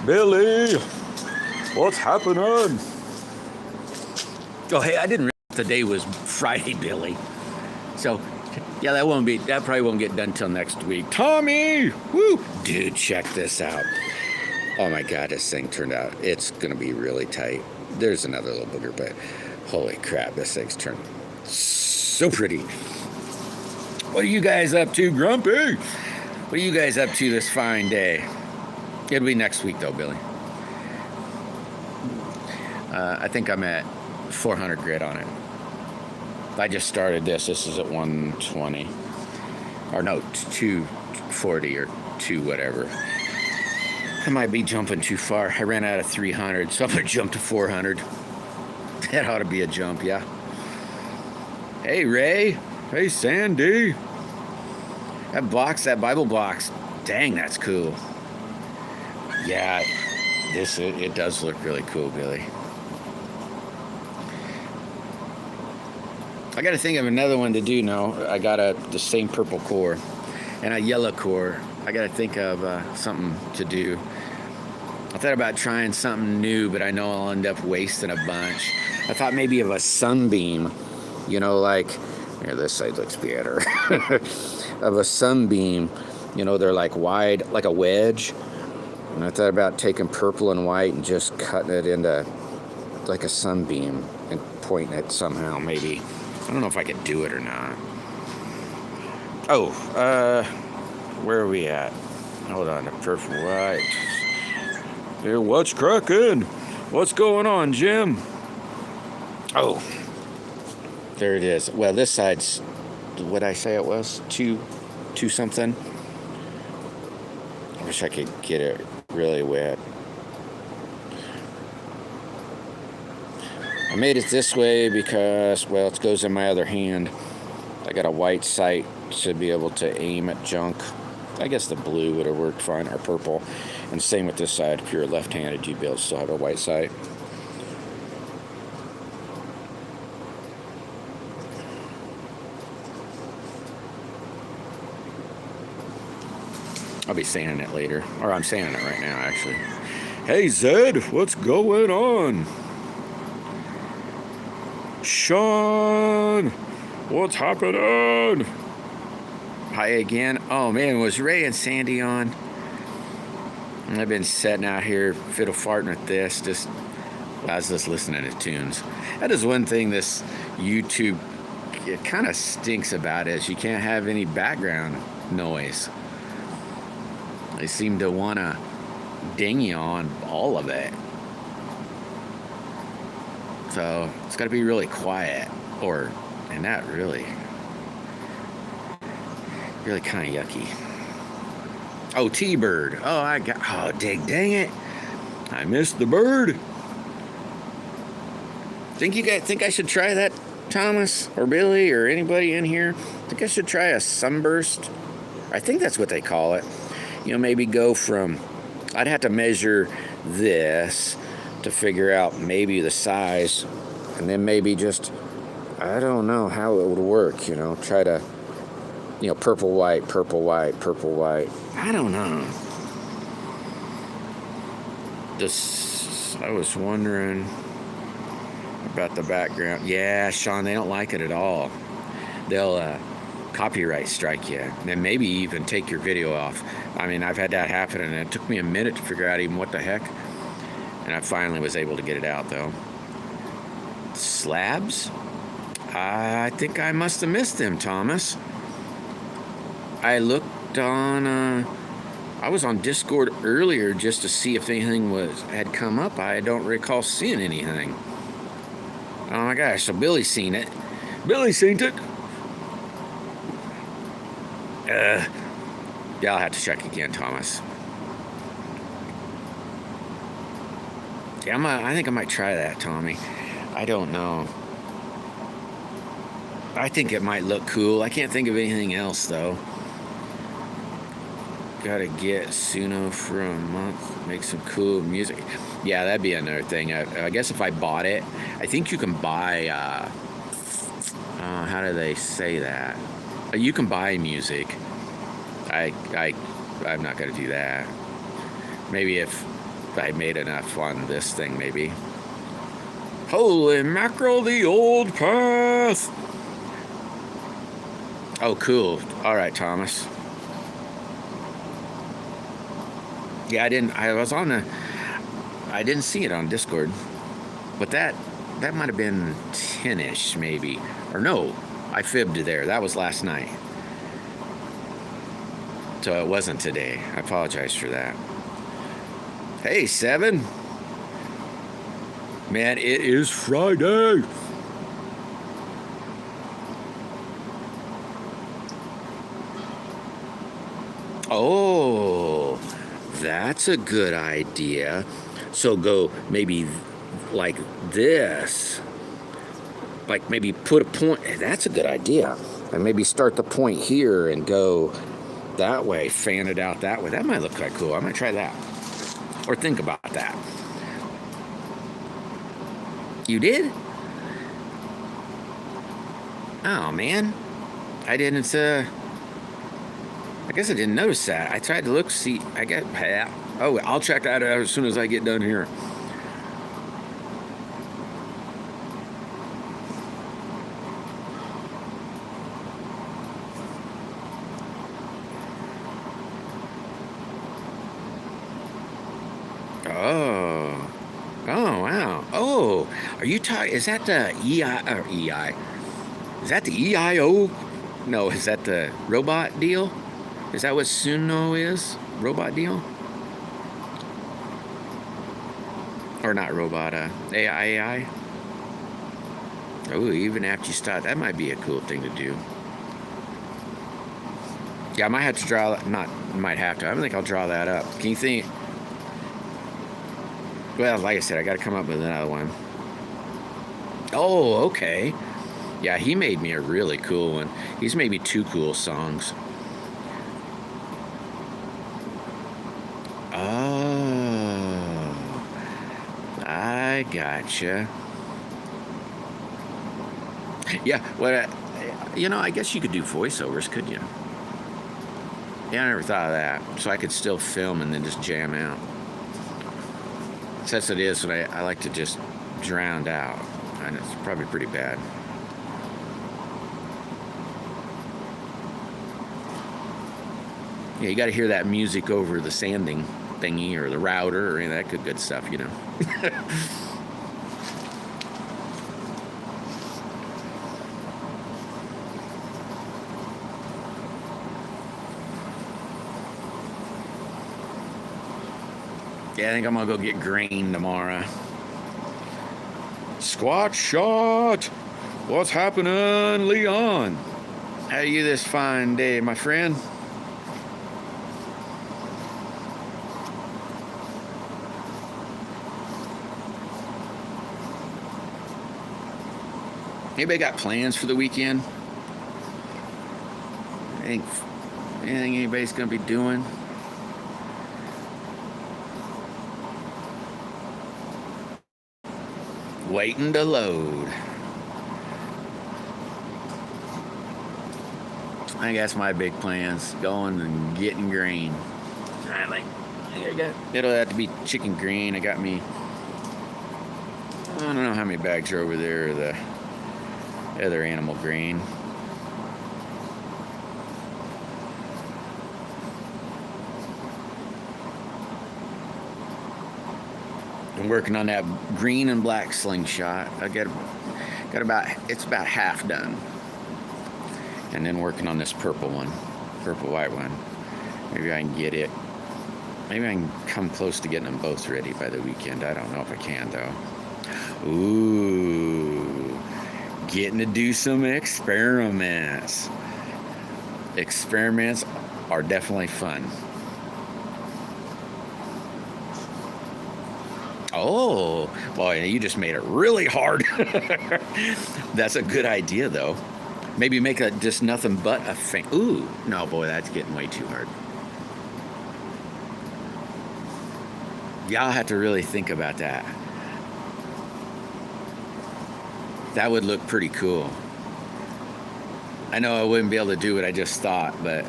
Billy, what's happening? Oh, hey, I didn't realize today was Friday, Billy. So, yeah, that probably won't get done till next week. Tommy! Woo! Dude, check this out. Oh my God, this thing turned out, it's gonna be really tight. There's another little booger, but holy crap, this thing's turned so pretty. What are you guys up to, Grumpy? What are you guys up to this fine day? It'll be next week, though, Billy. I think I'm at 400 grit on it. I just started this. This is at 120. Or no, 240 or 2 whatever. I might be jumping too far. I ran out of 300, so I'm going to jump to 400. That ought to be a jump, yeah. Hey, Ray. Hey, Sandy. That Bible box. Dang, that's cool. Yeah, it does look really cool, Billy. I got to think of another one to do now. I got the same purple core and a yellow core. I got to think of something to do. I thought about trying something new, but I know I'll end up wasting a bunch. I thought maybe of a sunbeam, like, here, this side looks better, of a sunbeam. They're like wide, like a wedge. And I thought about taking purple and white and just cutting it into like a sunbeam and pointing it somehow, maybe. I don't know if I could do it or not. Oh, where are we at? Hold on, the purple white. Here, what's cracking? What's going on, Jim? Oh, there it is. Well, this side's, what'd I say it was? Two something? I wish I could get it really wet. I made it this way because, well, it goes in my other hand. I got a white sight to be able to aim at junk. I guess the blue would have worked fine, or purple. And same with this side. If you're left-handed, you'd be able to still have a white sight. I'll be sanding it later. Or I'm sanding it right now, actually. Hey, Zed, what's going on? Sean, what's happening? Hi again. Oh, man, was Ray and Sandy on? I've been sitting out here fiddle farting with this. I was just listening to tunes. That is one thing this YouTube, it kind of stinks about, is you can't have any background noise. They seem to want to ding you on all of it. So it's got to be really quiet, and that really kind of yucky. Oh, T-Bird. Oh, dang it. I missed the bird. Think I should try that, Thomas or Billy or anybody in here? Think I should try a sunburst? I think that's what they call it. Maybe go from, I'd have to measure this to figure out maybe the size, and then maybe just, I don't know how it would work, try to, purple, white, purple, white, purple, white. I don't know. I was wondering about the background. Yeah, Sean, they don't like it at all. They'll copyright strike you, and then maybe even take your video off. I mean, I've had that happen, and it took me a minute to figure out even what the heck. And I finally was able to get it out, though. Slabs? I think I must have missed them, Thomas. I looked on, I was on Discord earlier just to see if anything had come up. I don't recall seeing anything. Oh my gosh, so Billy's seen it. Billy seen it. Yeah, I'll have to check again, Thomas. Yeah, I think I might try that, Tommy. I don't know. I think it might look cool. I can't think of anything else, though. Gotta get Suno for a month. Make some cool music. Yeah, that'd be another thing. I guess if I bought it, I think you can buy, how do they say that? You can buy music. I'm not gonna do that. Maybe if I made enough on this thing, maybe. Holy mackerel, the old path. Oh, cool. All right, Thomas. Yeah, I didn't see it on Discord. But that might have been 10-ish, maybe. Or no, I fibbed there. That was last night. So it wasn't today. I apologize for that. Hey, Seven. Man, it is Friday. Oh, that's a good idea. So go maybe like this. Like maybe put a point. That's a good idea. And maybe start the point here and go that way. Fan it out that way. That might look kind of cool. I might try that. Or think about that. You did? Oh, man. I didn't, I guess I didn't notice that. I tried to look, see, oh, I'll check that out as soon as I get done here. Oh, wow. Oh, are you talking, is that the EI? Is that the EIO? No, is that the robot deal? Is that what Suno is? Robot deal? Or not robot, AI? Oh, even after you start, that might be a cool thing to do. Yeah, I might have to draw, might have to. I don't think I'll draw that up. Can you think? Well, like I said, I got to come up with another one. Oh, okay. Yeah, he made me a really cool one. He's made me 2 cool songs. Oh, I gotcha. Yeah, I guess you could do voiceovers, could you? Yeah, I never thought of that. So I could still film and then just jam out. That's what it is, when I like to just drown out. And it's probably pretty bad. Yeah, you got to hear that music over the sanding thingy or the router or any of that good stuff, you know. Yeah, I think I'm going to go get grain tomorrow. Squat shot! What's happening, Leon? How are you this fine day, my friend? Anybody got plans for the weekend? Anything anybody's going to be doing? Waiting to load. I think that's my big plans. Going and getting grain. It'll have to be chicken green. I got me, I don't know how many bags are over there, the other animal grain. I'm working on that green and black slingshot. I got It's about half done. And then working on this purple white one. Maybe I can get it. Maybe I can come close to getting them both ready by the weekend. I don't know if I can though. Ooh, getting to do some experiments. Experiments are definitely fun. Oh, boy, you just made it really hard. That's a good idea, though. Maybe make just nothing but a fan. Ooh, no, boy, that's getting way too hard. Y'all have to really think about that. That would look pretty cool. I know I wouldn't be able to do what I just thought, but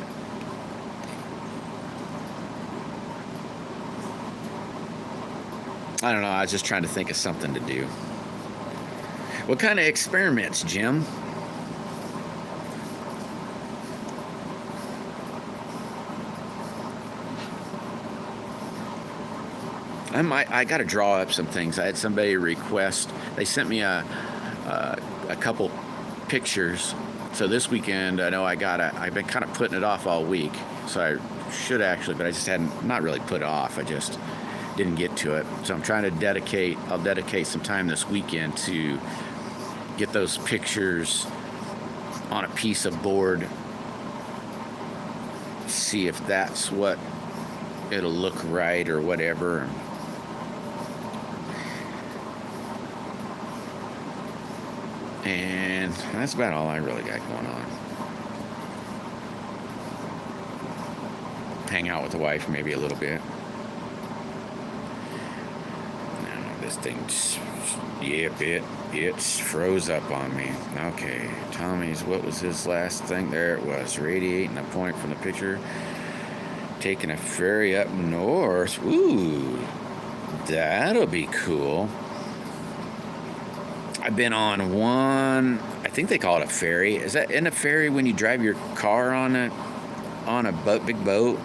I don't know. I was just trying to think of something to do. What kind of experiments, Jim? I got to draw up some things. I had somebody request. They sent me a couple pictures. So this weekend, I know I've been kind of putting it off all week. So I should actually, but I just hadn't, not really put it off. I just didn't get to it. So I'm trying to I'll dedicate some time this weekend to get those pictures on a piece of board. See if that's what it'll look right or whatever. And that's about all I really got going on. Hang out with the wife maybe a little bit. This thing, yep, it's froze up on me. Okay, Tommy's, what was his last thing? There it was, radiating a point from the picture. Taking a ferry up north. Ooh, that'll be cool. I've been on one, I think they call it a ferry. Is that in a ferry when you drive your car on a boat, big boat?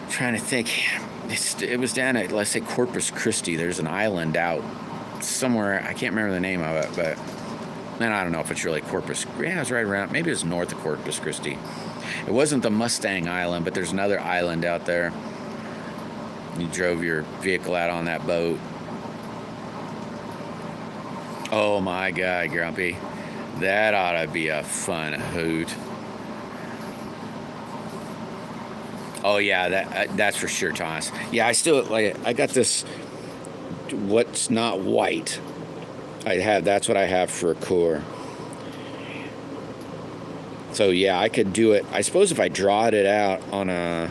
I'm trying to think. It was down at, let's say, Corpus Christi. There's an island out somewhere. I can't remember the name of it, but then I don't know if it's really Corpus. Yeah, it's right around. Maybe it's north of Corpus Christi. It wasn't the Mustang Island, but there's another island out there. You drove your vehicle out on that boat. Oh my God, Grumpy. That ought to be a fun hoot. Oh yeah, that's for sure, Thomas. Yeah, I got this what's not white. That's what I have for a core. So yeah, I could do it. I suppose if I drawed it out on a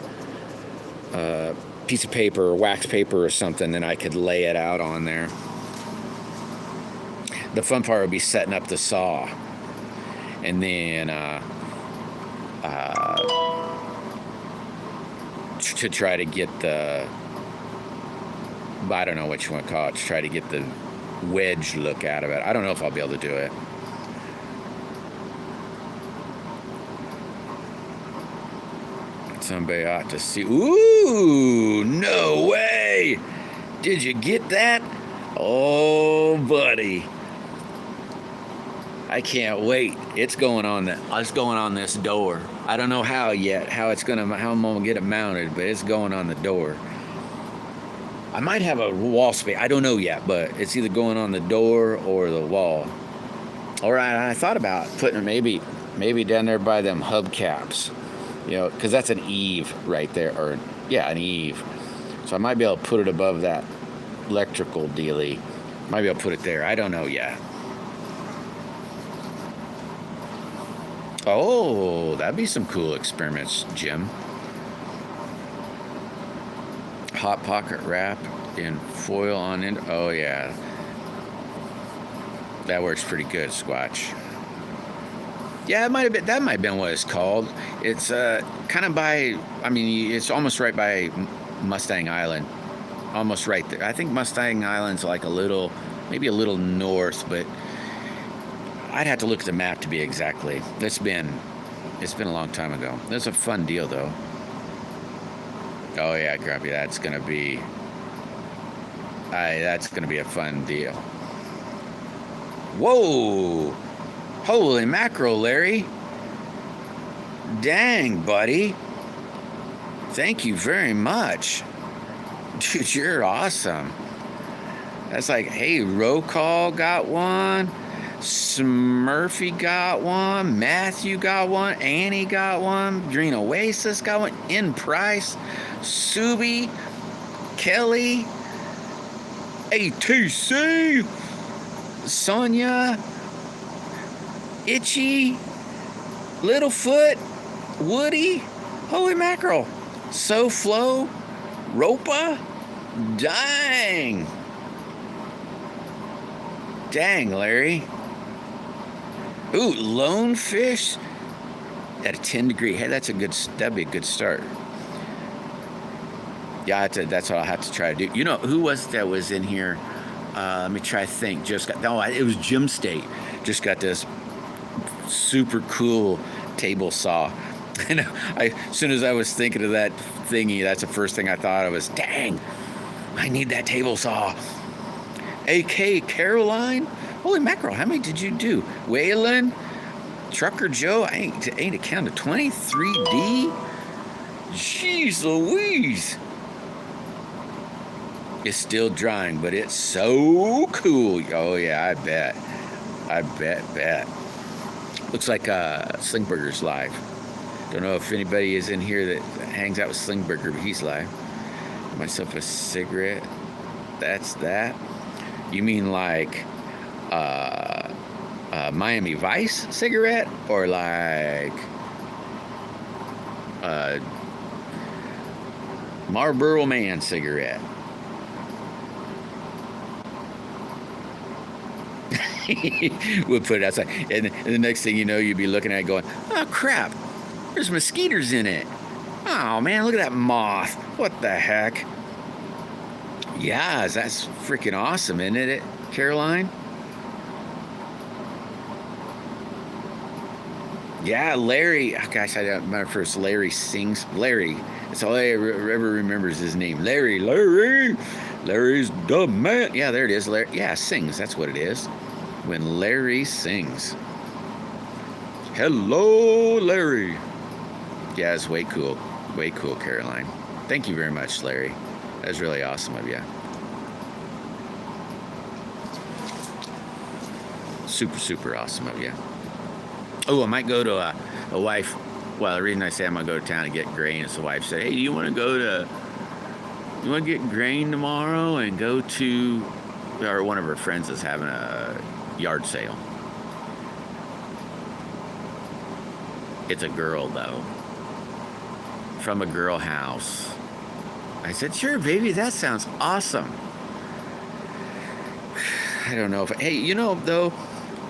piece of paper or wax paper or something, then I could lay it out on there. The fun part would be setting up the saw, and then to try to get the, I don't know what you want to call it, to try to get the wedge look out of it. I don't know if I'll be able to do it. Somebody ought to see. Ooh, no way! Did you get that? Oh, buddy. I can't wait. It's going on this door. I don't know how yet, how I'm gonna get it mounted, but it's going on the door. I might have a wall space. I don't know yet, but it's either going on the door or the wall. All right, I thought about putting it maybe down there by them hubcaps, because that's an eave right there, or yeah, an eave. So I might be able to put it above that electrical dealie. Might be able to put it there. I don't know yet. Oh, that'd be some cool experiments, Jim. Hot pocket wrap in foil on end. Oh yeah, that works pretty good, Squatch. Yeah, that might have been what it's called. It's kind of it's almost right by Mustang Island, almost right there. I think Mustang Island's like maybe a little north, but I'd have to look at the map to be exactly. It's been a long time ago. That's a fun deal, though. Oh yeah, Grumpy, that's gonna be a fun deal. Whoa! Holy mackerel, Larry. Dang, buddy. Thank you very much. Dude, you're awesome. That's like, hey, roll call got one. Smurfy got one. Matthew got one. Annie got one. Green Oasis got one. In Price. Subi. Kelly. ATC. Sonia. Itchy. Littlefoot. Woody. Holy mackerel. SoFlo. Ropa. Dang. Dang, Larry. Ooh, Lone Fish at a 10-degree. Hey, that'd be a good start. Yeah, that's what I'll have to try to do. You know, who was that was in here? Let me try to think. It was Jim State. Just got this super cool table saw. And as soon as I was thinking of that thingy, that's the first thing I thought of was, dang, I need that table saw. AK Caroline? Holy mackerel, how many did you do? Waylon? Trucker Joe? I ain't a count of 20. 3D? Jeez Louise. It's still drying, but it's so cool. Oh yeah, I bet. Looks like Slingburger's live. Don't know if anybody is in here that hangs out with Slingburger, but he's live. Myself a cigarette. That's that. You mean like Miami Vice cigarette, or like Marlboro Man cigarette? We'll put it outside, and the next thing you know, you'll be looking at it going, oh crap, there's mosquitoes in it. Oh man, look at that moth. What the heck? Yeah, that's freaking awesome, isn't it, Caroline? Yeah, Larry. Oh, gosh, I don't remember first. Larry sings. Larry. That's all I ever remembers his name. Larry. Larry's the man. Yeah, there it is. Larry. Yeah, sings. That's what it is. When Larry sings. Hello, Larry. Yeah, it's way cool. Way cool, Caroline. Thank you very much, Larry. That was really awesome of you. Super, super awesome of you. Oh, I might go to a wife. Well, the reason I say I'm going to go to town to get grain is the wife said, hey, you want to get grain tomorrow and go to, or one of her friends is having a yard sale. It's a girl, though. From a girl house. I said, sure, baby, that sounds awesome. I don't know if, hey, you know, though,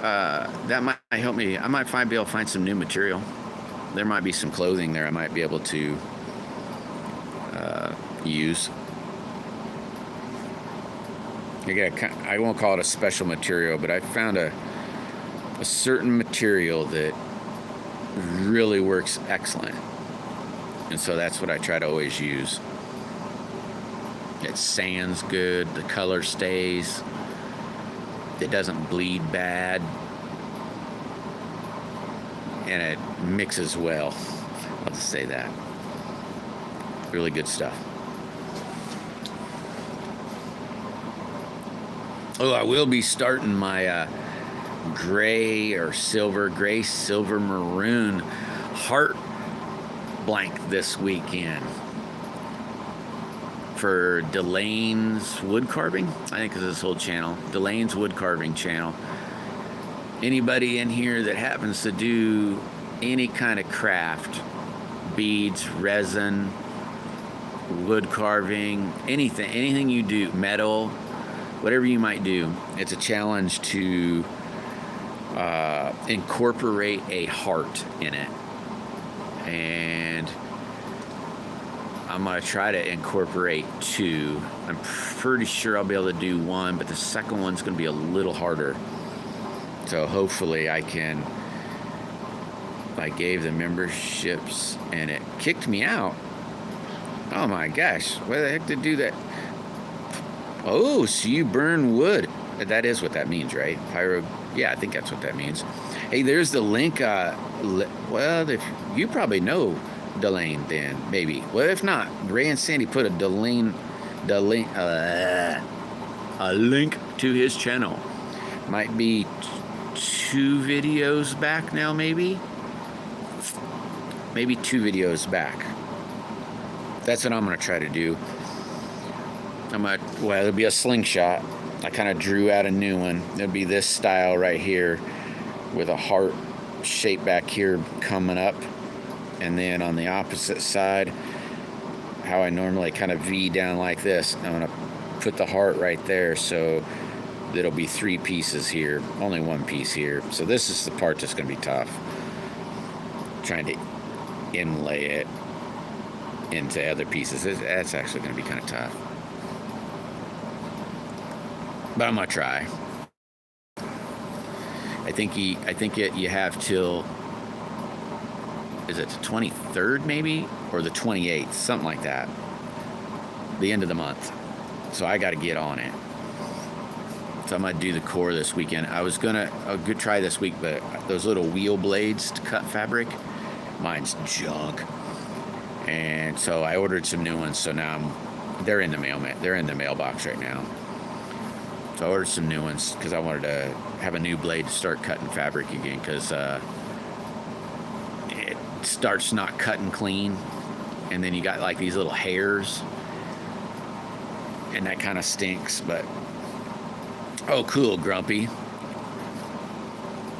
that might help me. I might be able to find some new material. There might be some clothing there I might be able to use. I won't call it a special material, but I found a certain material that really works excellent. And so that's what I try to always use. It sands good, the color stays, it doesn't bleed bad, and it mixes well. I'll just say that. Really good stuff. Oh, I will be starting my gray, silver, maroon heart blank this weekend for Delane's Wood Carving. I think it's this whole channel, Delane's Wood Carving channel. Anybody in here that happens to do any kind of craft, beads, resin, wood carving, anything you do, metal, whatever you might do, it's a challenge to incorporate a heart in it. And I'm going to try to incorporate 2. I'm pretty sure I'll be able to do 1, but the second one's going to be a little harder. So hopefully I can. I gave the memberships and it kicked me out. Oh my gosh, why the heck did it do that? Oh, so you burn wood. That is what that means, right? Yeah, I think that's what that means. Hey, there's the link. Well, if you probably know Delane, then maybe. Well, if not, Ray and Sandy put a link to his channel. Might be 2 videos back now, maybe 2 videos back. That's what I'm gonna try to do. Well, it'll be a slingshot. I kind of drew out a new one. It'll be this style right here with a heart shape back here coming up, and then on the opposite side, how I normally kind of V down like this, I'm gonna put the heart right there, so it'll be 3 pieces here, only 1 piece here. So this is the part that's gonna be tough, trying to inlay it into other pieces. That's actually gonna be kind of tough, but I'm gonna try. I think you have till, is it the 23rd maybe, or the 28th, something like that, the end of the month. So I got to get on it. So I'm gonna do the core this weekend. I was gonna try this week, but those little wheel blades to cut fabric, mine's junk, and so I ordered some new ones. So now they're in the mailbox right now. So I ordered some new ones because I wanted to have a new blade to start cutting fabric again, because it starts not cutting clean, and then you got like these little hairs, and that kind of stinks. But oh, cool, Grumpy.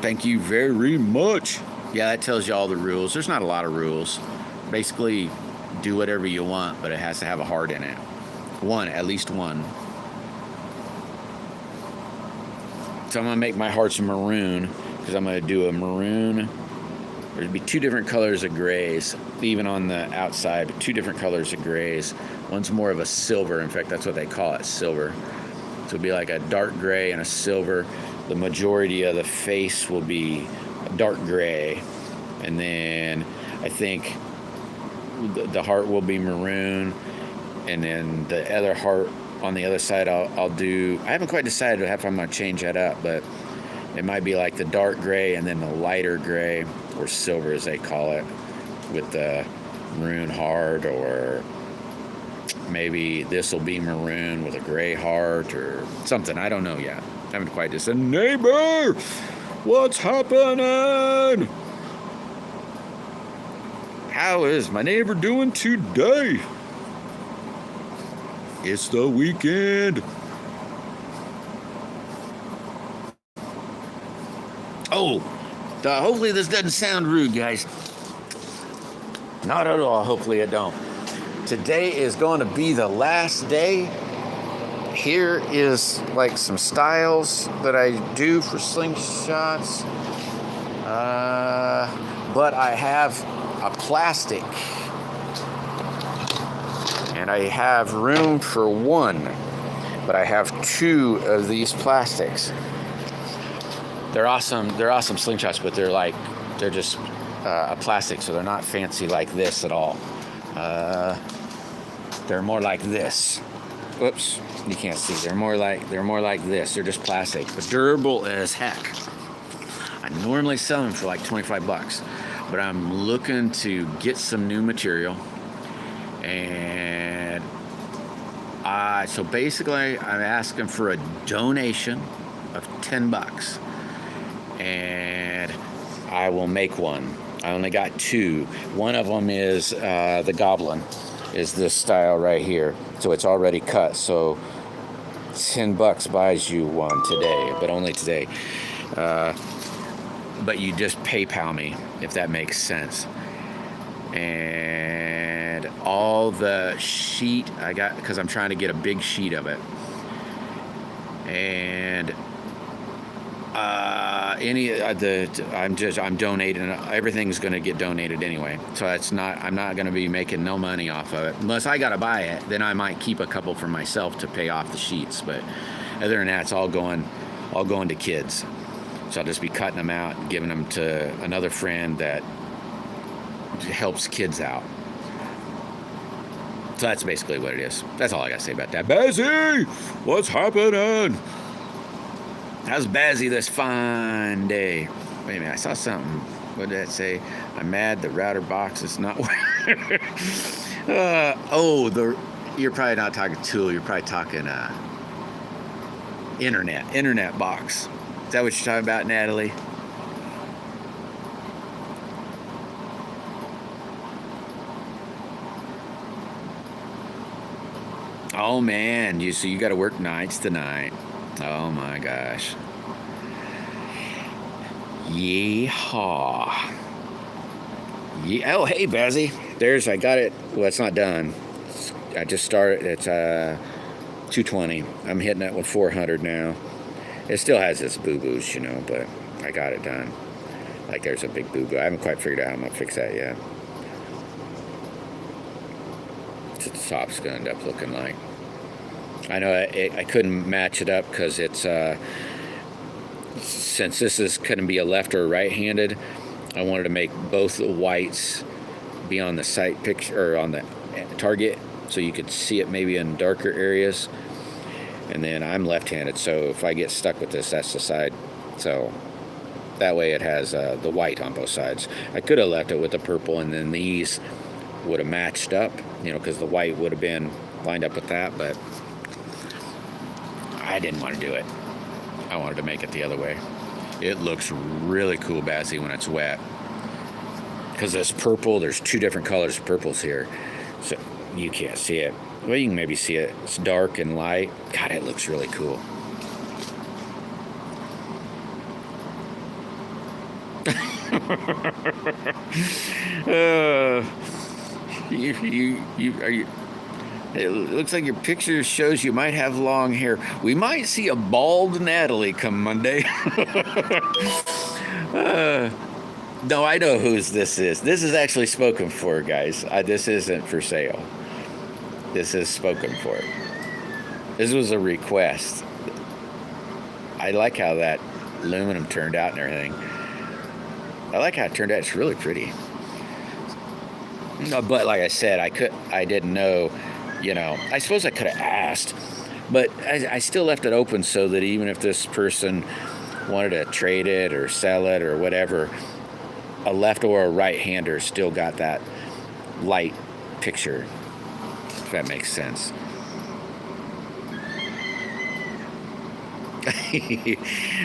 Thank you very much. Yeah, that tells you all the rules. There's not a lot of rules. Basically, do whatever you want, but it has to have a heart in it. At least one. So I'm going to make my hearts maroon, because I'm going to do a maroon. There'd be 2 different colors of grays, even on the outside, but 2 different colors of grays. One's more of a silver. In fact, that's what they call it, silver. So it'll be like a dark gray and a silver. The majority of the face will be dark gray. And then I think the heart will be maroon. And then the other heart on the other side, I'll do, I haven't quite decided if I'm going to change that up, but it might be like the dark gray and then the lighter gray, or silver as they call it, with the maroon heart, or maybe this will be maroon with a gray heart or something. I don't know yet. I haven't quite decided. Neighbor, what's happening? How is my neighbor doing today? It's the weekend. Oh, hopefully this doesn't sound rude, guys. Not at all. Hopefully it don't. Today is going to be the last day. Here is like some styles that I do for slingshots. But I have a plastic. And I have room for 1, but I have 2 of these plastics. They're awesome slingshots, but they're just a plastic, so they're not fancy like this at all. They're more like this. Whoops, you can't see. They're more like this. They're just plastic, but durable as heck. I normally sell them for like $25, but I'm looking to get some new material. And so basically I'm asking for a donation of $10, and I will make one. I only got 2. One of them is the Goblin, is this style right here. So it's already cut. So $10 buys you one today, but only today. But you just PayPal me, if that makes sense. And all the sheet I got, because I'm trying to get a big sheet of it. And I'm donating. Everything's going to get donated anyway. So I'm not going to be making no money off of it. Unless I got to buy it, then I might keep a couple for myself to pay off the sheets. But other than that, it's all going to kids. So I'll just be cutting them out and giving them to another friend that helps kids out. So that's basically what it is. That's all I got to say about that. Bessie, what's happening? How's Bazzy this fine day? Wait a minute, I saw something. What did that say? I'm mad the router box is not working. You're probably not talking tool. You're probably talking internet box. Is that what you're talking about, Natalie? Oh man, so you got to work nights tonight. Oh my gosh. Yeehaw. Yeah. Oh hey, Bazzy. I got it. Well, it's not done. I just started. It's 220. I'm hitting it with 400 now. It still has its boo-boos, but I got it done. Like there's a big boo-boo. I haven't quite figured out how I'm gonna fix that yet. That's what the top's gonna end up looking like. I know I couldn't match it up because it's since this is going to be a left or right-handed, I wanted to make both the whites be on the sight picture or on the target so you could see it maybe in darker areas. And then I'm left-handed, so if I get stuck with this, that's the side. So that way it has the white on both sides. I could have left it with the purple, and then these would have matched up, because the white would have been lined up with that, but I didn't want to do it. I wanted to make it the other way. It looks really cool, Bazzy, when it's wet. Because this purple, there's two different colors of purples here. So you can't see it. Well, you can maybe see it. It's dark and light. God, it looks really cool. It looks like your picture shows you might have long hair. We might see a bald Natalie come Monday. No, I know whose this is. This is actually spoken for, guys. This isn't for sale. This is spoken for. This was a request. I like how that aluminum turned out and everything. I like how it turned out. It's really pretty. But like I said, I didn't know. I suppose I could have asked, but I still left it open so that even if this person wanted to trade it or sell it or whatever, a left or a right-hander still got that light picture, if that makes sense.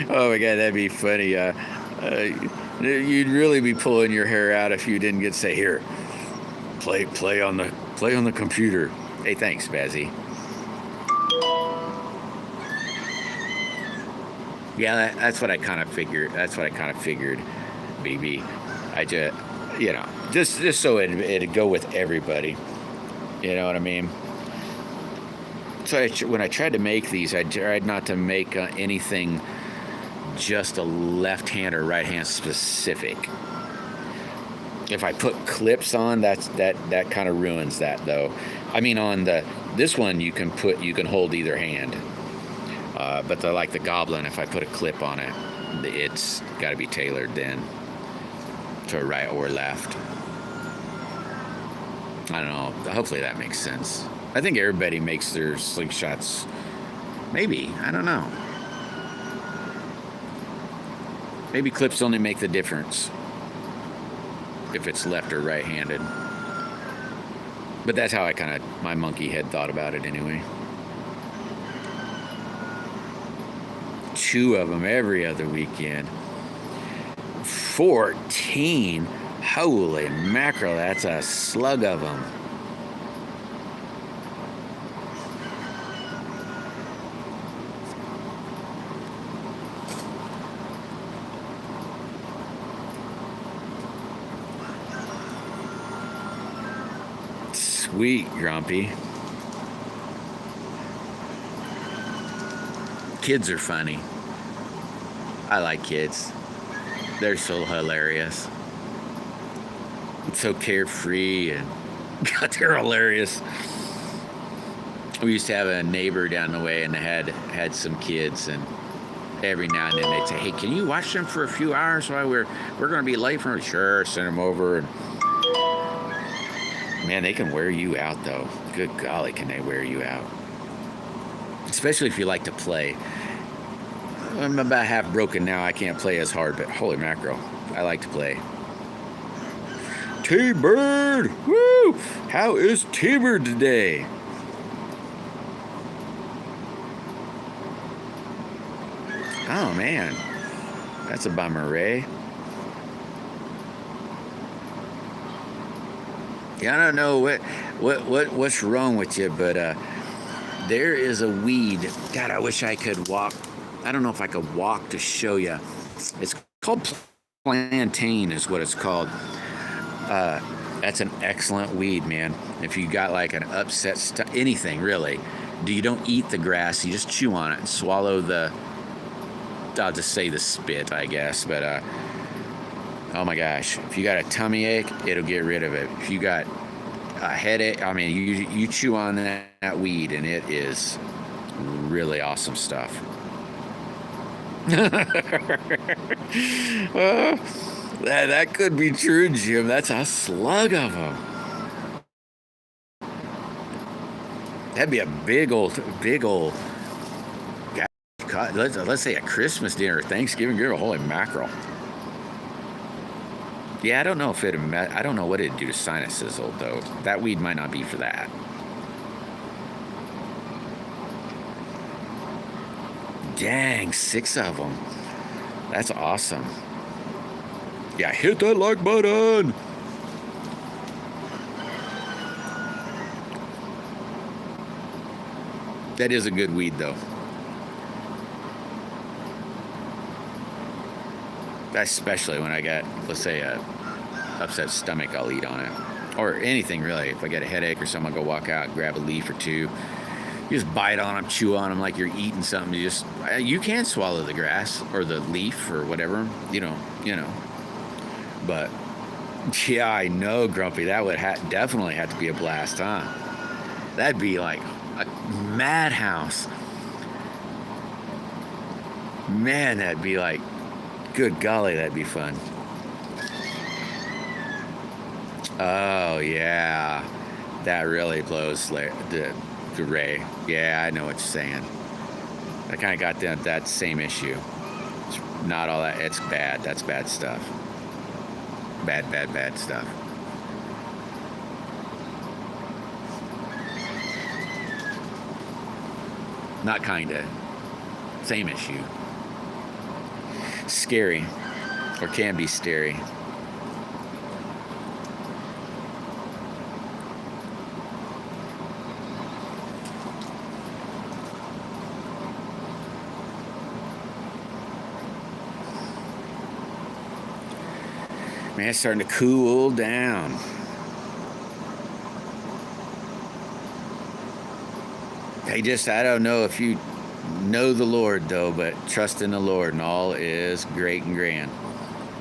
Oh my God, that'd be funny. You'd really be pulling your hair out if you didn't get to say, here, play on the computer. Hey, thanks, Bazzy. Yeah, that's what I kind of figured. BB. I just, just so it'd go with everybody. You know what I mean? So when I tried to make these, I tried not to make anything just a left hand or right hand specific. If I put clips on, that kind of ruins that, though. I mean, on this one you can hold either hand, but the Goblin, if I put a clip on it, it's got to be tailored then to right or left. I don't know. Hopefully that makes sense. I think everybody makes their slingshots. Maybe, I don't know. Maybe clips only make the difference if it's left or right-handed. But that's how my monkey head thought about it anyway. 2 of them every other weekend. 14? Holy mackerel, that's a slug of them. Sweet, Grumpy. Kids are funny. I like kids. They're so hilarious. It's so carefree and God, they're hilarious. We used to have a neighbor down the way and they had some kids, and every now and then they'd say, "Hey, can you watch them for a few hours while we're going to be late for it?" Sure, send them over. And man, they can wear you out, though. Good golly, can they wear you out? Especially if you like to play. I'm about half broken now. I can't play as hard, but holy mackerel, I like to play. T-Bird! Woo! How is T-Bird today? Oh man, that's a bummer, Ray. Yeah, I don't know what's wrong with you, but there is a weed. God, I wish I could walk. I don't know if I could walk to show you. It's called plantain, is what it's called. That's an excellent weed, man. If you got like an upset anything really, you don't eat the grass. You just chew on it and swallow the. I'll just say the spit, I guess. But oh my gosh, if you got a tummy ache, it'll get rid of it. If you got a headache, I mean, you chew on that weed, and it is really awesome stuff. That could be true, Jim. That's a slug of them. That'd be a big old. Let's say a Christmas dinner, Thanksgiving dinner. Holy mackerel! Yeah, I don't know if I don't know what it'd do to sinuses, though. That weed might not be for that. Dang, 6 of them. That's awesome. Yeah, hit that like button. That is a good weed, though. Especially when I got, let's say, a upset stomach, I'll eat on it. Or anything, really. If I get a headache or something, I'll go walk out, grab a leaf or two. You just bite on them, chew on them like you're eating something. You can swallow the grass or the leaf or whatever, you know. But, yeah, I know, Grumpy. That would definitely have to be a blast, huh? That'd be like a madhouse. Man, that'd be like... Good golly, that'd be fun. Oh, yeah. That really blows the Ray. Yeah, I know what you're saying. I kind of got that same issue. It's not all that. It's bad. That's bad stuff. Bad stuff. Not kinda. Same issue. Scary, or can be scary. Man, it's starting to cool down. I don't know if you know the Lord, though, but trust in the Lord, and all is great and grand.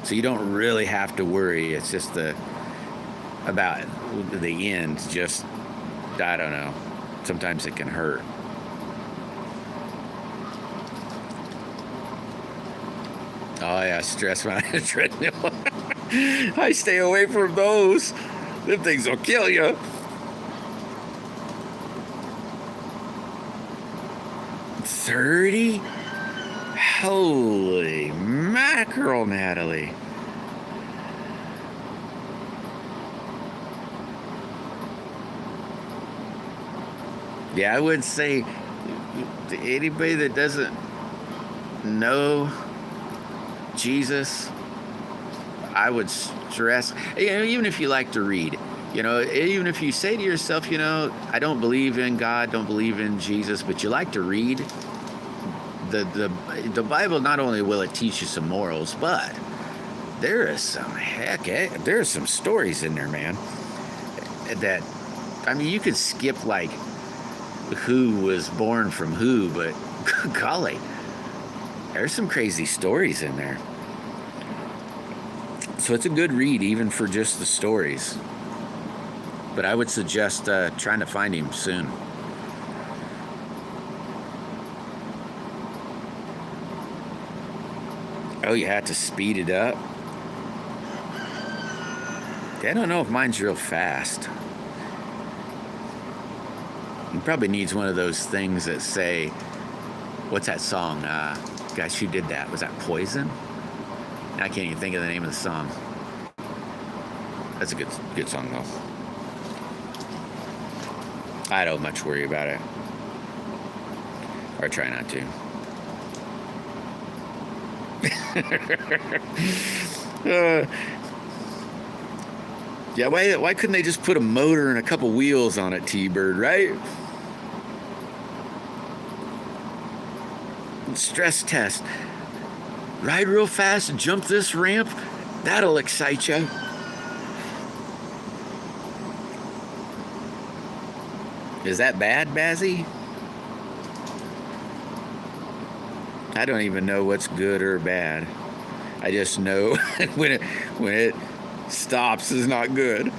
So you don't really have to worry. It's just about the end. Just, I don't know. Sometimes it can hurt. Oh, yeah, stress when I had a treadmill. I stay away from those. Them things will kill you. $30? Holy mackerel, Natalie. Yeah, I would say to anybody that doesn't know Jesus, I would stress, even if you like to read, even if you say to yourself, I don't believe in God, don't believe in Jesus, but you like to read, the Bible, not only will it teach you some morals, but there's some stories in there, man, that, you could skip like who was born from who, but golly, there's some crazy stories in there. So it's a good read, even for just the stories. But I would suggest trying to find him soon. Oh, you had to speed it up? I don't know if mine's real fast. He probably needs one of those things that say, what's that song? Guys, who did that? Was that Poison? I can't even think of the name of the song. That's a good song though. I don't much worry about it, or try not to. Yeah, why couldn't they just put a motor and a couple wheels on it, T-Bird, right? Stress test. Ride real fast and jump this ramp. That'll excite you. Is that bad, Bazzy? I don't even know what's good or bad. I just know when it stops is not good.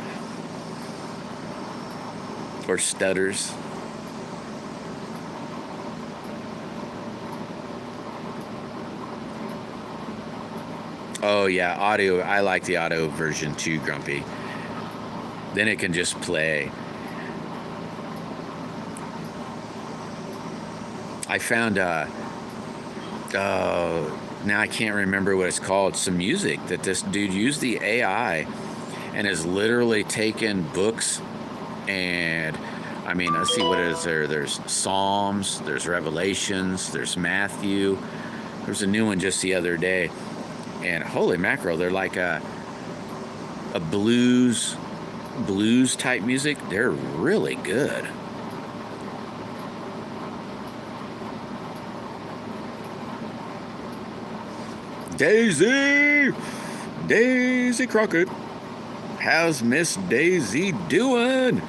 Or stutters. Oh yeah, audio. I like the audio version too, Grumpy. Then it can just play. I found now I can't remember what it's called, some music that this dude used the AI and has literally taken books and, I mean, let's see, what is there? There's Psalms, there's Revelations, there's Matthew. There's a new one just the other day. And holy mackerel, they're like a blues type music. They're really good. Daisy Crockett. How's Miss Daisy doing?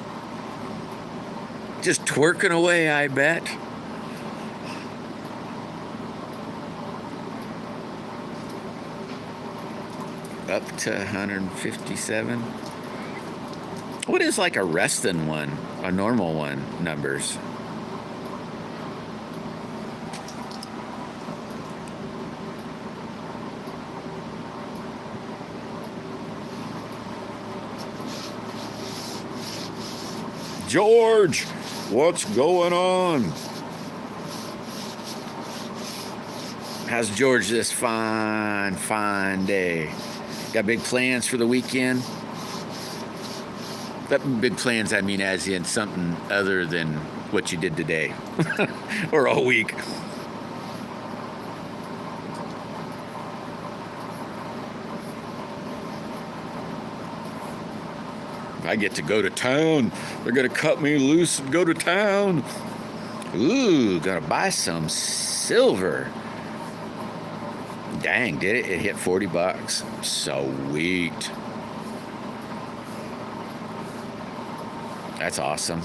Just twerking away, I bet. Up to 157. What is like a resting one, a normal one, numbers? George, what's going on? How's George this fine day? Got big plans for the weekend? That big plans, I mean as in something other than what you did today or all week. I get to go to town. They're going to cut me loose and go to town. Ooh, gonna buy some silver. Dang, did it? It hit $40. Sweet. That's awesome.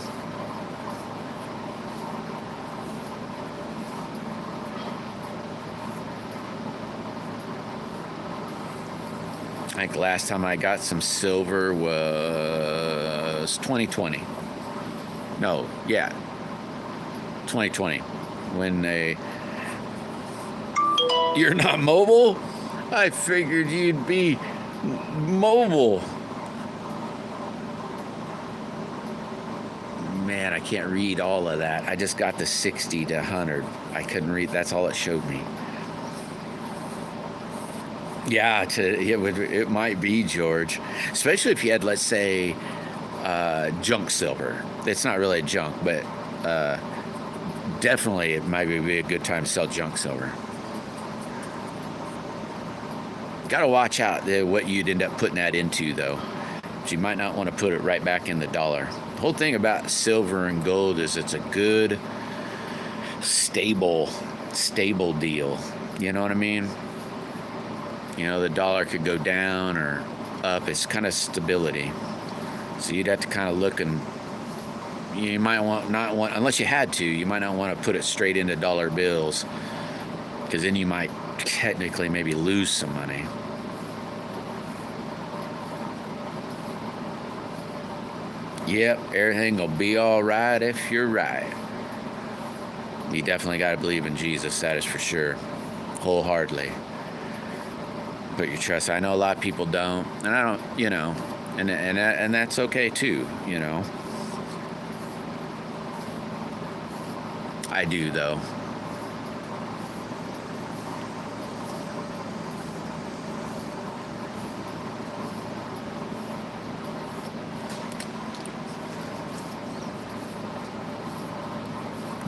I think last time I got some silver was 2020. No, yeah, 2020. When you're not mobile? I figured you'd be mobile. Man, I can't read all of that. I just got the 60 to 100. I couldn't read. That's all it showed me. Yeah, it might be, George. Especially if you had, let's say, junk silver. It's not really junk, but definitely it might be a good time to sell junk silver. Got to watch out what you'd end up putting that into, though. But you might not want to put it right back in the dollar. The whole thing about silver and gold is it's a good, stable deal. You know what I mean? You know, the dollar could go down or up. It's kind of stability. So you'd have to kind of look, and you might not want, unless you had to, you might not want to put it straight into dollar bills, because then you might technically maybe lose some money. Yep, everything will be all right if you're right. You definitely got to believe in Jesus, that is for sure, wholeheartedly. Put your trust. I know a lot of people don't, and I don't, you know, and that's okay too, you know. I do, though.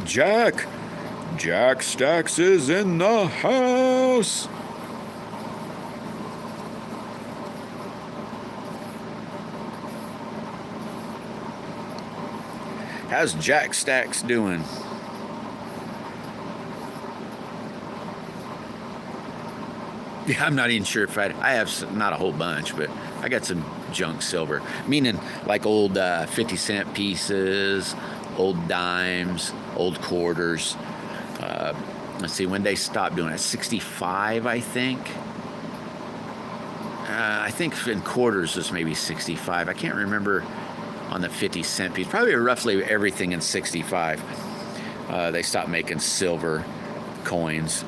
Jack Stacks is in the house. How's Jack Stacks doing? Yeah, I'm not even sure if I have some, not a whole bunch, but I got some junk silver, meaning like old 50-cent pieces, old dimes, old quarters. Let's see, when they stopped doing it, 65, I think. I think in quarters was maybe 65. I can't remember on the 50-cent piece. Probably roughly everything in 65. They stopped making silver coins.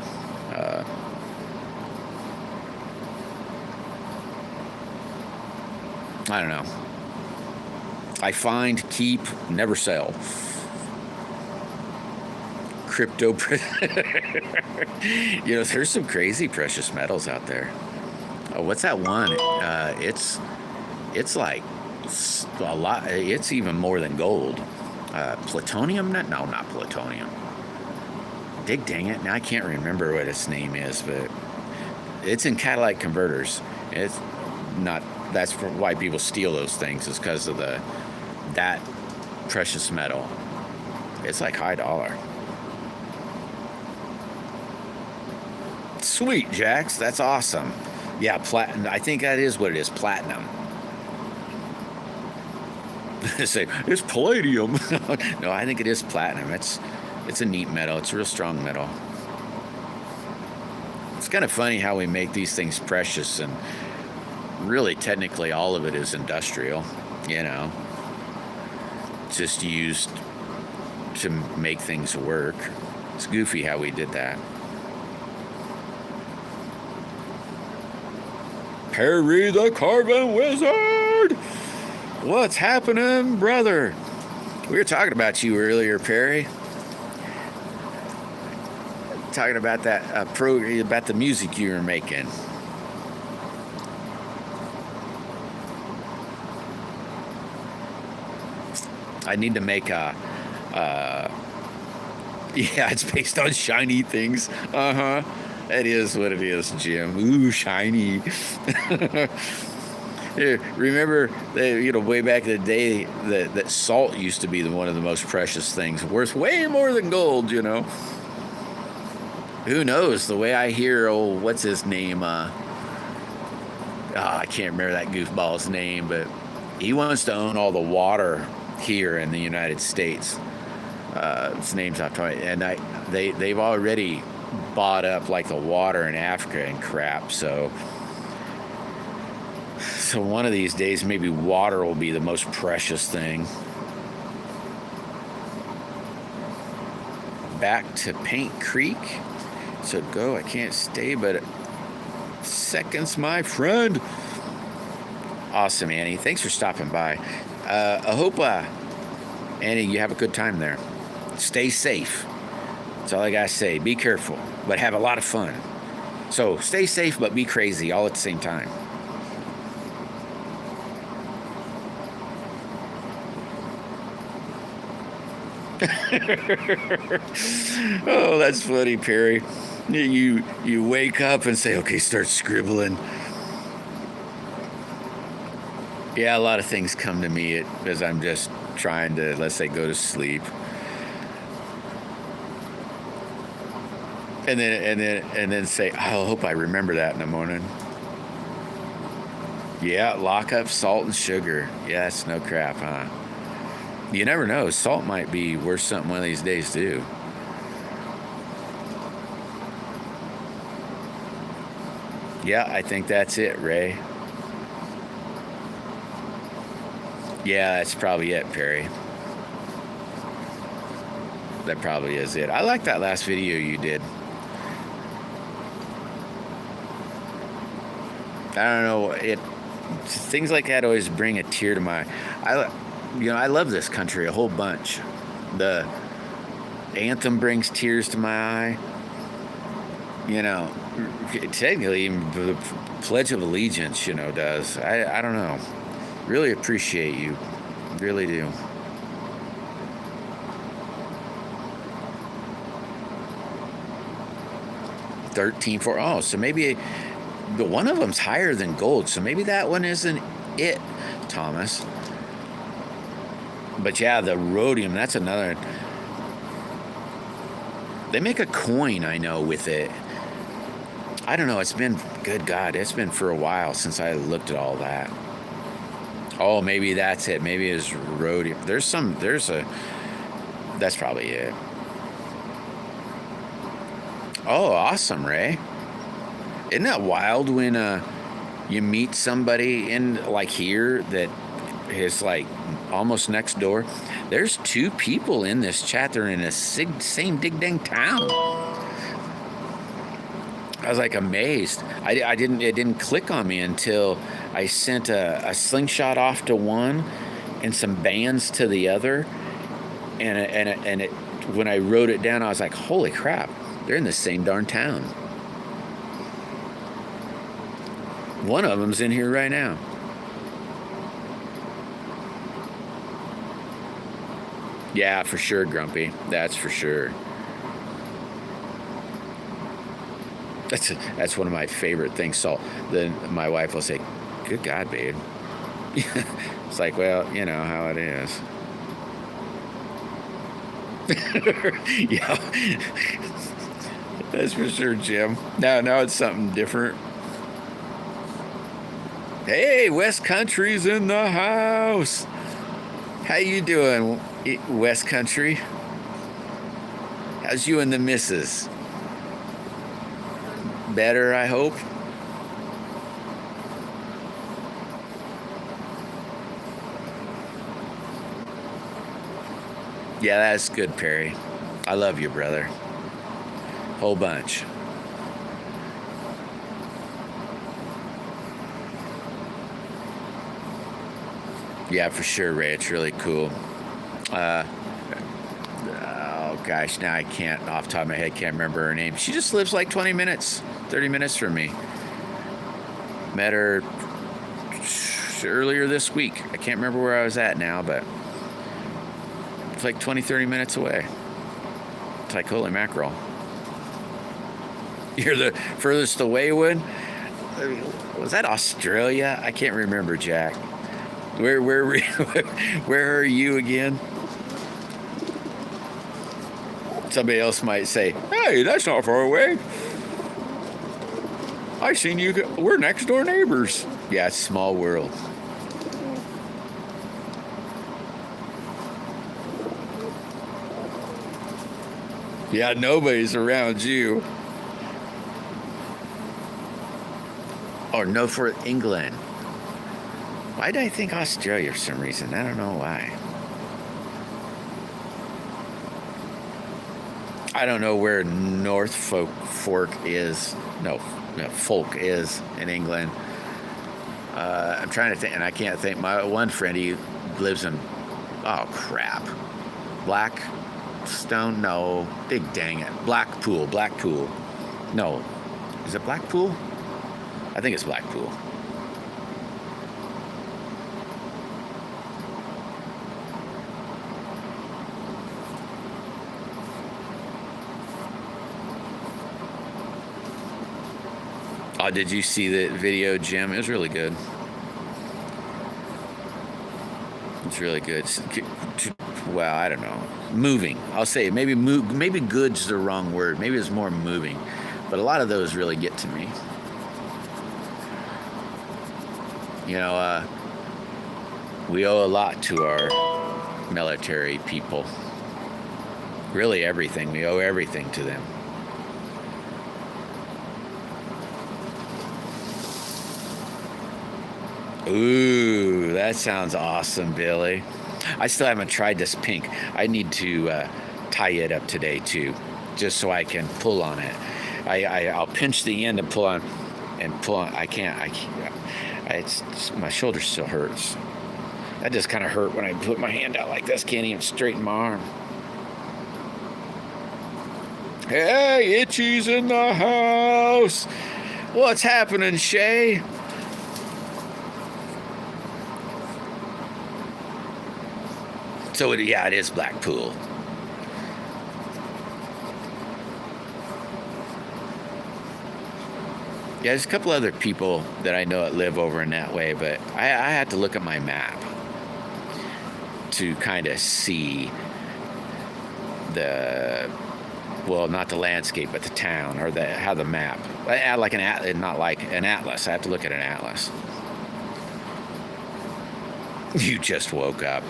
I don't know. I find, keep, never sell. Crypto. You know, there's some crazy precious metals out there. Oh, what's that one? It's like a lot. It's even more than gold. Plutonium? No, not plutonium. Dang it. Now I can't remember what its name is, but it's in catalytic converters. It's not. That's why people steal those things, is because of that precious metal. It's like high dollar. Sweet, Jax. That's awesome. Yeah, platinum. I think that is what it is, platinum. Say, it's palladium. No, I think it is platinum. It's a neat metal. It's a real strong metal. It's kind of funny how we make these things precious, and really technically all of it is industrial, you know. It's just used to make things work. It's goofy how we did that. Perry the Carving Wizard! What's happening, brother? We were talking about you earlier, Perry. Talking about that about the music you were making. I need to make a yeah, it's based on shiny things. It is what it is, Jim. Ooh, shiny. Remember, way back in the day, that salt used to be one of the most precious things, worth way more than gold, you know. Who knows? The way I hear, what's his name? I can't remember that goofball's name, but he wants to own all the water here in the United States. His name's not talking, and they've already bought up like the water in Africa and crap. So one of these days, maybe water will be the most precious thing. Back to Paint Creek. So go. I can't stay, but seconds, my friend. Awesome, Annie. Thanks for stopping by. I hope, Annie, you have a good time there. Stay safe. That's all I gotta say. Be careful, but have a lot of fun. So stay safe, but be crazy all at the same time. Oh, that's funny, Perry. You wake up and say, okay, start scribbling. Yeah, a lot of things come to me as I'm just trying to, let's say, go to sleep. And then say, I hope I remember that in the morning. Yeah, lock up salt and sugar. Yeah, that's no crap, huh? You never know. Salt might be worth something one of these days, too. Yeah, I think that's it, Ray. Yeah, that's probably it, Perry. That probably is it. I like that last video you did. I don't know. Things like that always bring a tear to my. I love this country a whole bunch. The anthem brings tears to my eye. You know, technically, even the Pledge of Allegiance, does. I don't know. Really appreciate you. Really do. 13, 4. Oh, so maybe the one of them's higher than gold. So maybe that one isn't it, Thomas. But yeah, the rhodium, that's another. They make a coin, I know, with it. I don't know. It's been, good God, it's been for a while since I looked at all that. Oh, maybe that's it. Maybe it's rhodium. That's probably it. Oh, awesome, Ray. Isn't that wild when you meet somebody in like here that is like almost next door? There's 2 people in this chat. They're in the same dig dang town. I was like amazed. It didn't click on me until I sent a slingshot off to one and some bands to the other, and when I wrote it down, I was like, holy crap, they're in the same darn town. One of them's in here right now. Yeah, for sure, Grumpy. That's for sure. That's one of my favorite things. So then my wife will say, good God, babe. It's like, well, you know how it is. Yeah. That's for sure, Jim. Now it's something different. Hey, West Country's in the house. How you doing, West Country? How's you and the missus? Better, I hope. Yeah, that's good, Perry. I love you, brother. Whole bunch. Yeah, for sure, Ray. It's really cool. Oh gosh, now I can't, off the top of my head, can't remember her name. She just lives like 20 minutes, 30 minutes from me. Met her earlier this week. I can't remember where I was at now, but it's like 20, 30 minutes away. It's like, holy mackerel. You're the furthest away one? Was that Australia? I can't remember, Jack. Where are you again? Somebody else might say, hey, that's not far away. I seen you. We're next door neighbors. Yeah, it's a small world. Yeah, nobody's around you. Or no, for England. Why did I think Australia for some reason? I don't know why. I don't know where North Fork is. No, Folk is in England. I'm trying to think, and I can't think. My one friend, he lives in, oh crap, Blackstone? No, big dang it. Blackpool. No, is it Blackpool? I think it's Blackpool. Oh, did you see the video, Jim? It was really good. It's really good. Well, I don't know. Moving. I'll say maybe good's the wrong word. Maybe it's more moving. But a lot of those really get to me. You know, we owe a lot to our military people. Really everything. We owe everything to them. Ooh, that sounds awesome, Billy. I still haven't tried this pink. I need to tie it up today too, just so I can pull on it. I'll pinch the end and pull on. I can't. My shoulder still hurts. That just kind of hurt when I put my hand out like this. Can't even straighten my arm. Hey, Itchy's in the house. What's happening, Shay? So, yeah, it is Blackpool. Yeah, there's a couple other people that I know that live over in that way, but I had to look at my map to kind of see the, well, not the landscape, but the town, or how the map, like an atlas, not like an atlas. I have to look at an atlas. You just woke up.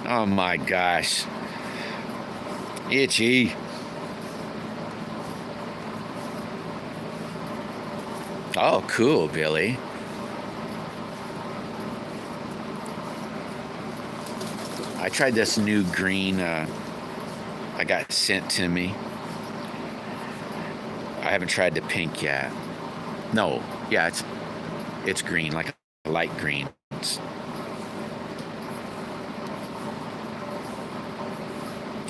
Oh my gosh. Itchy. Oh, cool, Billy. I tried this new green I got sent to me. I haven't tried the pink yet. No, yeah, it's green, like a light green.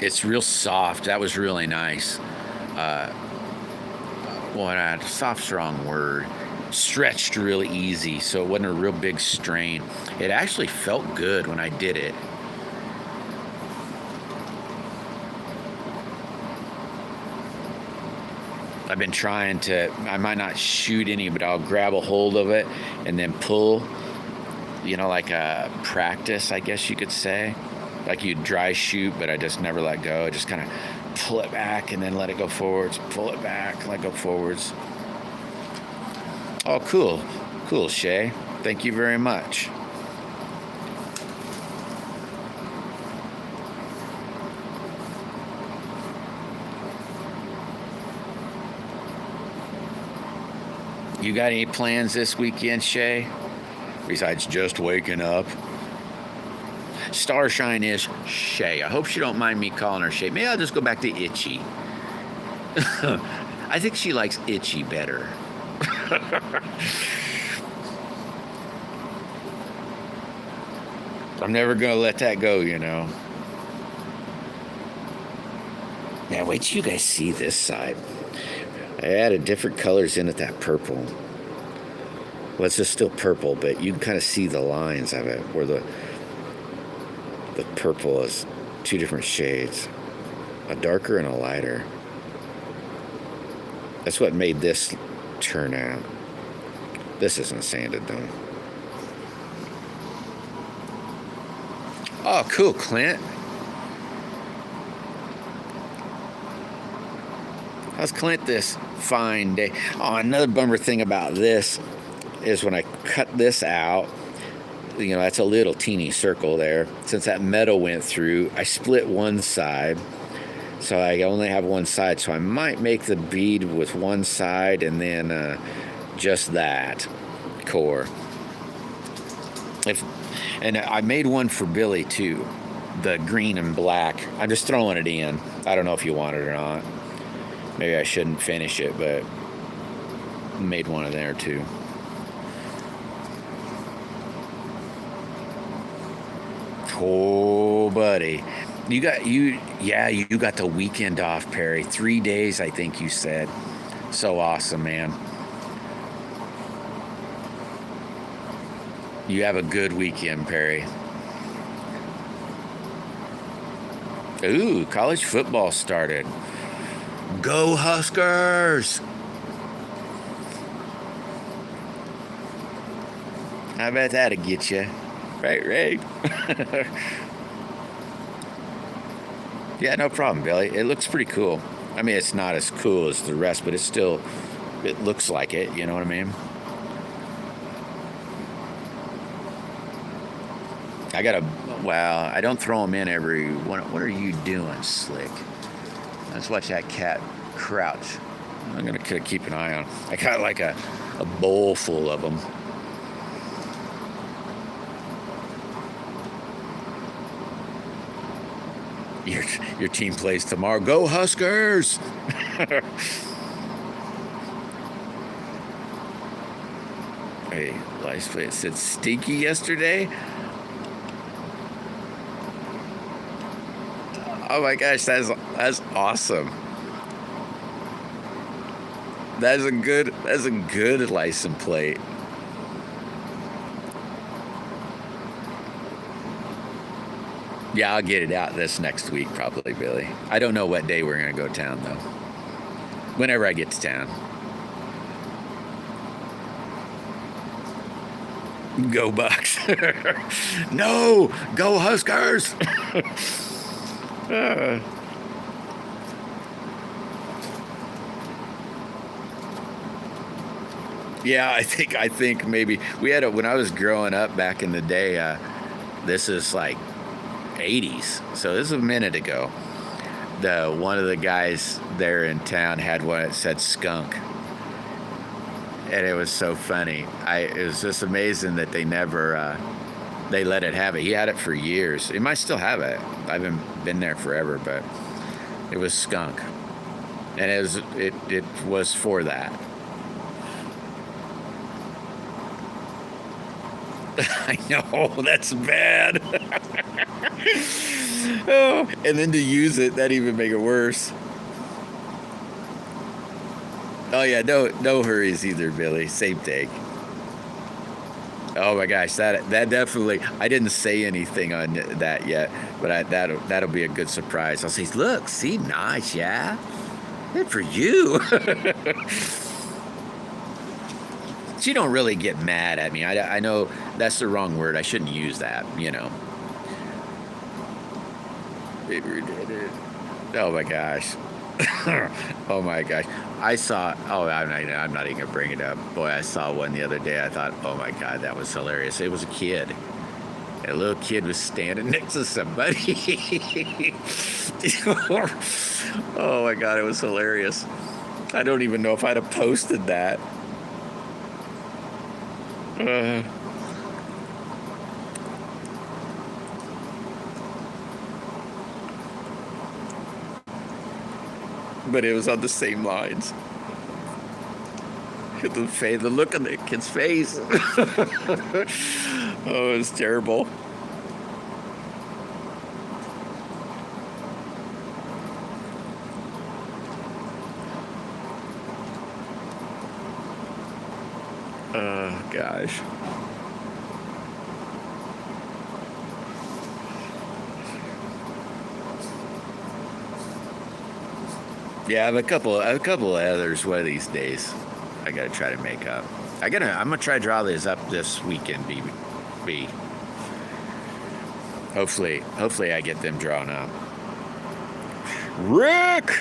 It's real soft. That was really nice. Well, soft's the wrong word. Stretched really easy, so it wasn't a real big strain. It actually felt good when I did it. I've been trying to, I might not shoot any, but I'll grab a hold of it and then pull, like a practice, I guess you could say. Like you dry shoot, but I just never let go. I just kind of pull it back and then let it go forwards, pull it back, let go forwards. Oh, cool. Cool, Shay. Thank you very much. You got any plans this weekend, Shay? Besides just waking up? Starshine is Shay. I hope she don't mind me calling her Shay. Maybe I'll just go back to Itchy. I think she likes Itchy better. I'm never going to let that go, Now, wait till you guys see this side. I added different colors in at that purple. Well, it's just still purple, but you can kind of see the lines of it, where the purple is two different shades, a darker and a lighter. That's what made this turn out. This isn't sanded though. Oh, cool, Clint. How's Clint this fine day? Oh, another bummer thing about this is when I cut this out, that's a little teeny circle there. Since that metal went through, I split one side. So I only have one side. So I might make the bead with one side and then just that core. And I made one for Billy too, the green and black. I'm just throwing it in. I don't know if you want it or not. Maybe I shouldn't finish it, but made one of there too. Oh, buddy. You got the weekend off, Perry. 3 days, I think you said. So awesome, man. You have a good weekend, Perry. Ooh, college football started. Go Huskers! I bet that'll get you. Right. Yeah, no problem, Billy. It looks pretty cool. I mean, it's not as cool as the rest, but it looks like it, you know what I mean? I don't throw them in every one. What are you doing, Slick? Let's watch that cat crouch. I'm going to keep an eye on. I got like a bowl full of them. Your team plays tomorrow. Go Huskers! Hey, license plate said stinky yesterday. Oh my gosh, that's awesome. That's a good license plate. Yeah, I'll get it out this next week probably, Billy. I don't know what day we're gonna go to town though. Whenever I get to town. Go Bucks. No, go Huskers. Yeah, I think maybe we had when I was growing up back in the day. This is like 80s, so this is a minute ago. One of the guys there in town had one that said skunk, and it was so funny. It was just amazing that they never they let it have it. He had it for years. He might still have it. I haven't been there forever, but it was skunk, and it was for that. I know, that's bad. Oh, and then to use it, that even make it worse. Oh yeah, no hurries either, Billy. Same take. Oh my gosh, that definitely. I didn't say anything on that yet, but that'll be a good surprise. I'll say, look, see, nice, yeah, good for you. She don't really get mad at me. I know that's the wrong word. I shouldn't use that, Oh my gosh. Oh my gosh. I saw, I'm not even going to bring it up. Boy, I saw one the other day. I thought, oh my God, that was hilarious. It was a kid. A little kid was standing next to somebody. Oh my God, it was hilarious. I don't even know if I'd have posted that. But it was on the same lines. The look on the kid's face. Oh, it was terrible. Oh, gosh. Yeah, I have a couple of others one of these days. I gotta try to make up. I'm gonna try to draw these up this weekend, B. Hopefully I get them drawn up. Rick,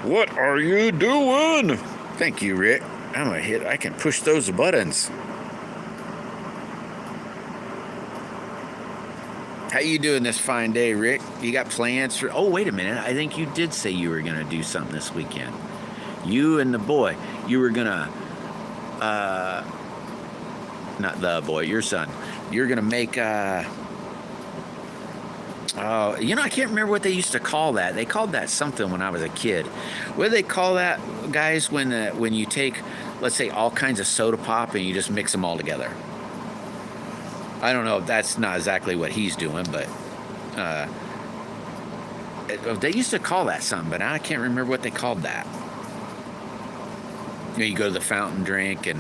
what are you doing? Thank you, Rick. I can push those buttons. How you doing this fine day, Rick? You got plans for... Oh, wait a minute. I think you did say you were going to do something this weekend. You and the boy. You were going to... Not the boy, your son. You're going to make... I can't remember what they used to call that. They called that something when I was a kid. What do they call that, guys, when you take, let's say, all kinds of soda pop and you just mix them all together? I don't know if that's not exactly what he's doing, but they used to call that something, but I can't remember what they called that. You go to the fountain drink and,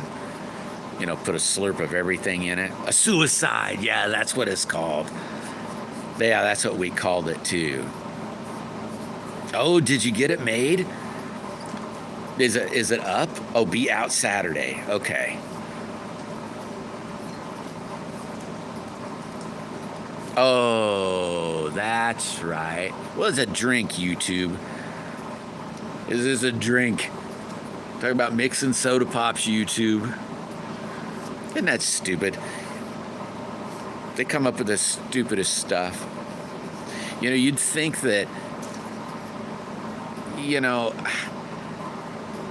put a slurp of everything in it. A suicide, yeah, that's what it's called. Yeah, that's what we called it too. Oh, did you get it made? Is it up? Oh, be out Saturday. Okay. Oh, that's right. What is a drink, YouTube? Is this a drink? Talk about mixing soda pops, YouTube. Isn't that stupid? They come up with the stupidest stuff. You'd think that,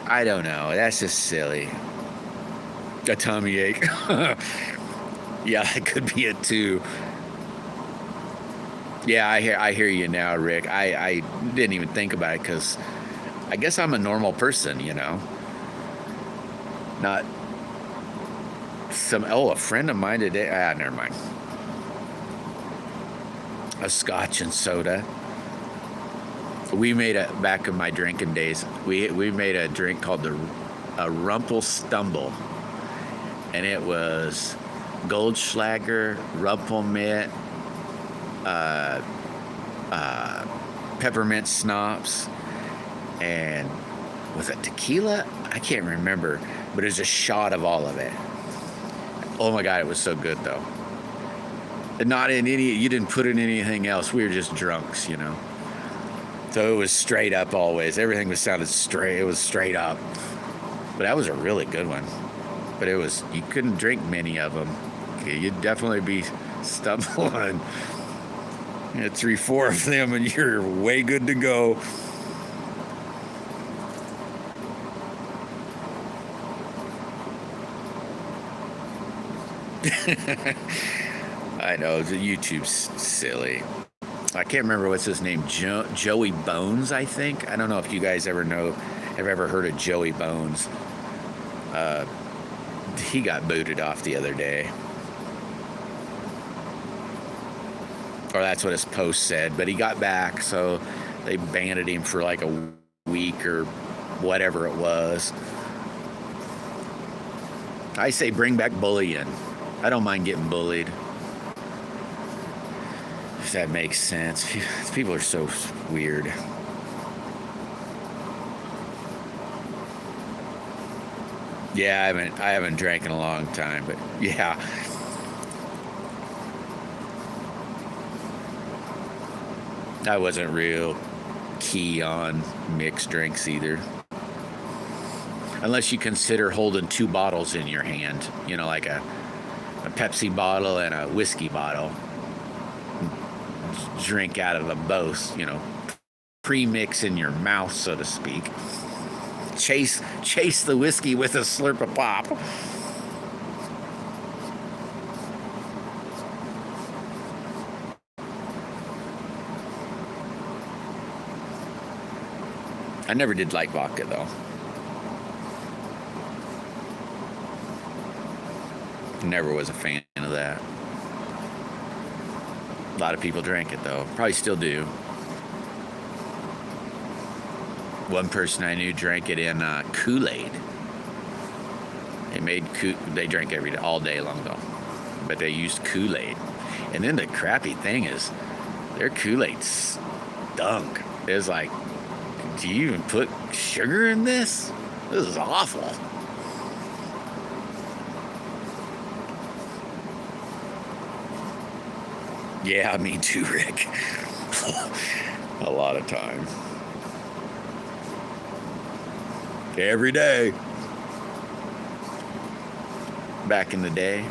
I don't know. That's just silly. A tummy ache. Yeah, it could be it too. Yeah, I hear you now, Rick. I didn't even think about it because I guess I'm a normal person, Not a friend of mine today. Never mind. A scotch and soda. We made back in my drinking days, we made a drink called a Rumple Stumble. And it was Goldschlager, Rumpelmint, peppermint schnapps, and was it tequila? I can't remember, but it was a shot of all of it. Oh my God, it was so good though. And not in any, you didn't put in anything else. We were just drunks, you know. So it was straight up always. Everything was sounded straight. It was straight up. But that was a really good one. But it was, you couldn't drink many of them. You'd definitely be stumbling. You had 3-4 of them and you're way good to go. I know, the YouTube's silly. I can't remember what's his name. Joey Bones, I think. I don't know if you guys have ever heard of Joey Bones. He got booted off the other day. Or that's what his post said. But he got back, so they banned him for like a week or whatever it was. I say bring back bullying. I don't mind getting bullied. If that makes sense. People are so weird. Yeah, I haven't drank in a long time, but yeah. I wasn't real key on mixed drinks either. Unless you consider holding 2 bottles in your hand, you know, like a Pepsi bottle and a whiskey bottle. Drink out of them both, you know, pre-mix in your mouth, so to speak. Chase the whiskey with a slurp of pop. I never did like vodka though. Never was a fan of that. A lot of people drank it though. Probably still do. One person I knew drank it in Kool-Aid. They drank all day long though, but they used Kool-Aid. And then the crappy thing is, their Kool-Aid stunk. It was like, do you even put sugar in this? This is awful. Yeah, me too, Rick. A lot of time. Every day. Back in the day.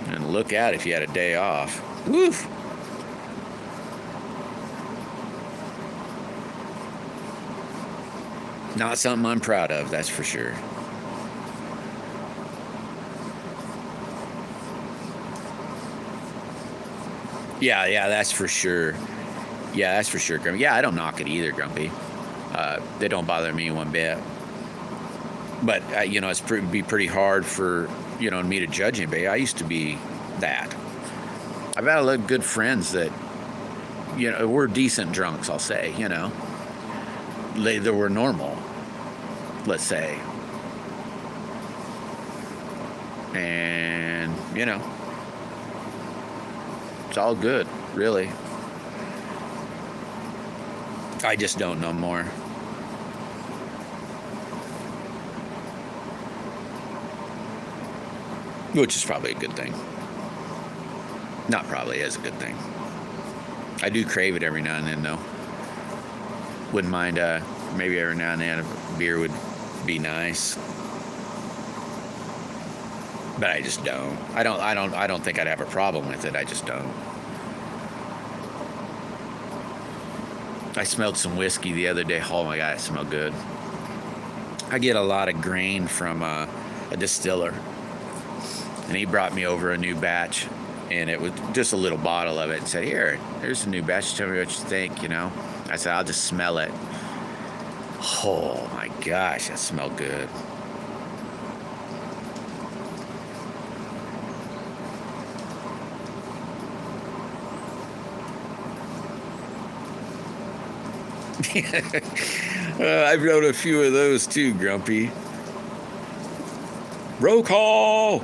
And look out if you had a day off. Woof. Not something I'm proud of, that's for sure. Yeah, that's for sure. Yeah, that's for sure, Grumpy. Yeah, I don't knock it either, Grumpy. They don't bother me one bit. But, it's be pretty hard for, me to judge anybody. I used to be that. I've had a lot of good friends that, we're decent drunks, I'll say, They were normal, let's say. And, it's all good, really. I just don't know more. Which is probably a good thing. Not probably, is a good thing. I do crave it every now and then, though. Wouldn't mind, maybe every now and then a beer would be nice. But I just don't. I don't think I'd have a problem with it. I just don't. I smelled some whiskey the other day. Oh my God, it smelled good. I get a lot of grain from a distiller. And he brought me over a new batch. And it was just a little bottle of it. And said, here's a new batch. Tell me what you think, I said, I'll just smell it. Oh my gosh, that smelled good. I've known a few of those too, Grumpy. Roll call!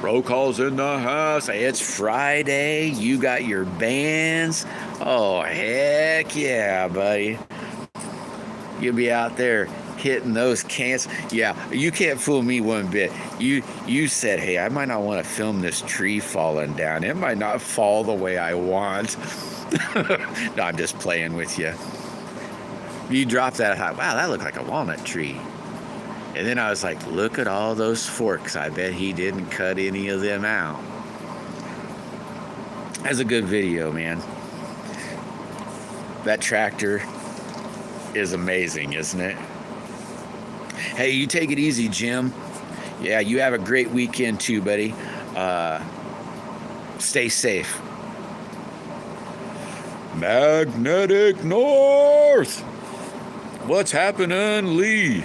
Roll call's in the house. It's Friday. You got your bands. Oh, heck yeah, buddy. You'll be out there hitting those cans. Yeah, you can't fool me one bit. You said, hey, I might not want to film this tree falling down. It might not fall the way I want. No, I'm just playing with you. You dropped that, I thought, wow, that looked like a walnut tree. And then I was like, look at all those forks. I bet he didn't cut any of them out. That's a good video, man. That tractor is amazing, isn't it? Hey, you take it easy, Jim. Yeah, you have a great weekend too, buddy. Stay safe. Magnetic North. What's happening, Lee?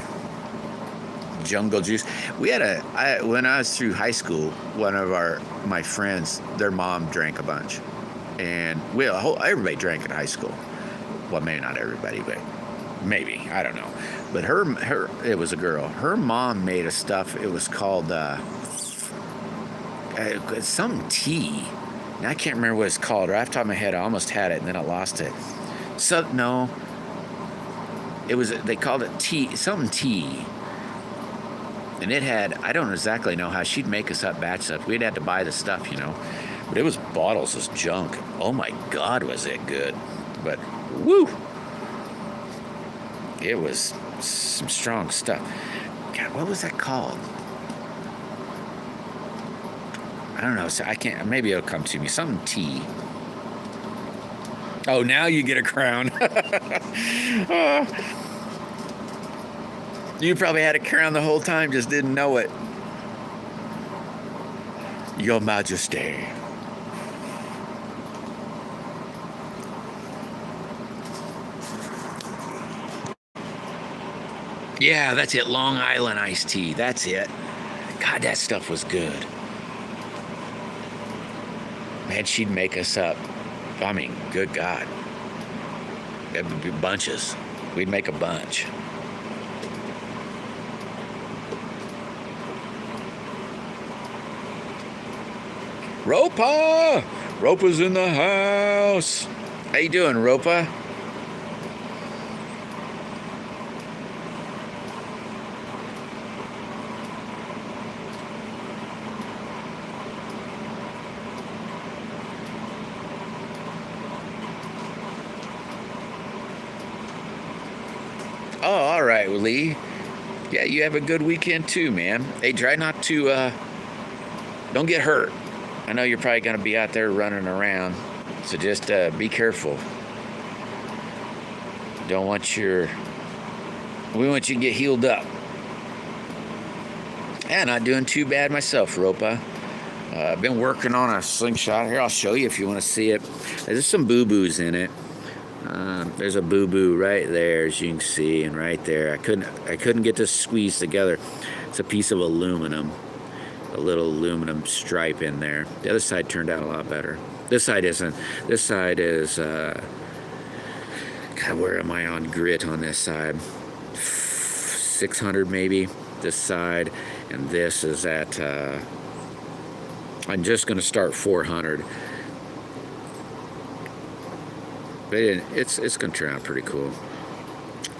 Jungle Juice. We had when I was through high school, one of my friends, their mom drank a bunch, and everybody drank in high school. Well, maybe not everybody, but maybe, I don't know. But it was a girl. Her mom made a stuff. It was called some tea. And I can't remember what it's called. Right off the top of my head, I almost had it and then I lost it. No, it was. They called it tea, something tea. And it had, I don't exactly know how she'd make us up batch stuff. We'd have to buy the stuff, But it was bottles of junk. Oh my God, was it good? But woo! It was some strong stuff. God, what was that called? I don't know. So I can't. Maybe it'll come to me. Something tea. Oh, now you get a crown. You probably had a crown the whole time, just didn't know it. Your Majesty. Yeah, that's it. Long Island iced tea. That's it. God, that stuff was good. Man, she'd make us up. I mean, good God. It would be bunches. We'd make a bunch. Ropa! Ropa's in the house. How you doing, Ropa? Oh, all right, Lee. Yeah, you have a good weekend too, man. Hey, try not to, don't get hurt. I know you're probably going to be out there running around, so just be careful. We want you to get healed up. Yeah, not doing too bad myself, Ropa. I've been working on a slingshot. Here, I'll show you if you want to see it. There's some boo-boos in it. There's a boo-boo right there, as you can see, and right there. I couldn't get this squeezed together. It's a piece of aluminum. A little aluminum stripe in there. The other side turned out a lot better. This side isn't. This side is, God, where am I on grit on this side? 600 maybe, this side. And this is at, I'm just going to start 400. But it's going to turn out pretty cool.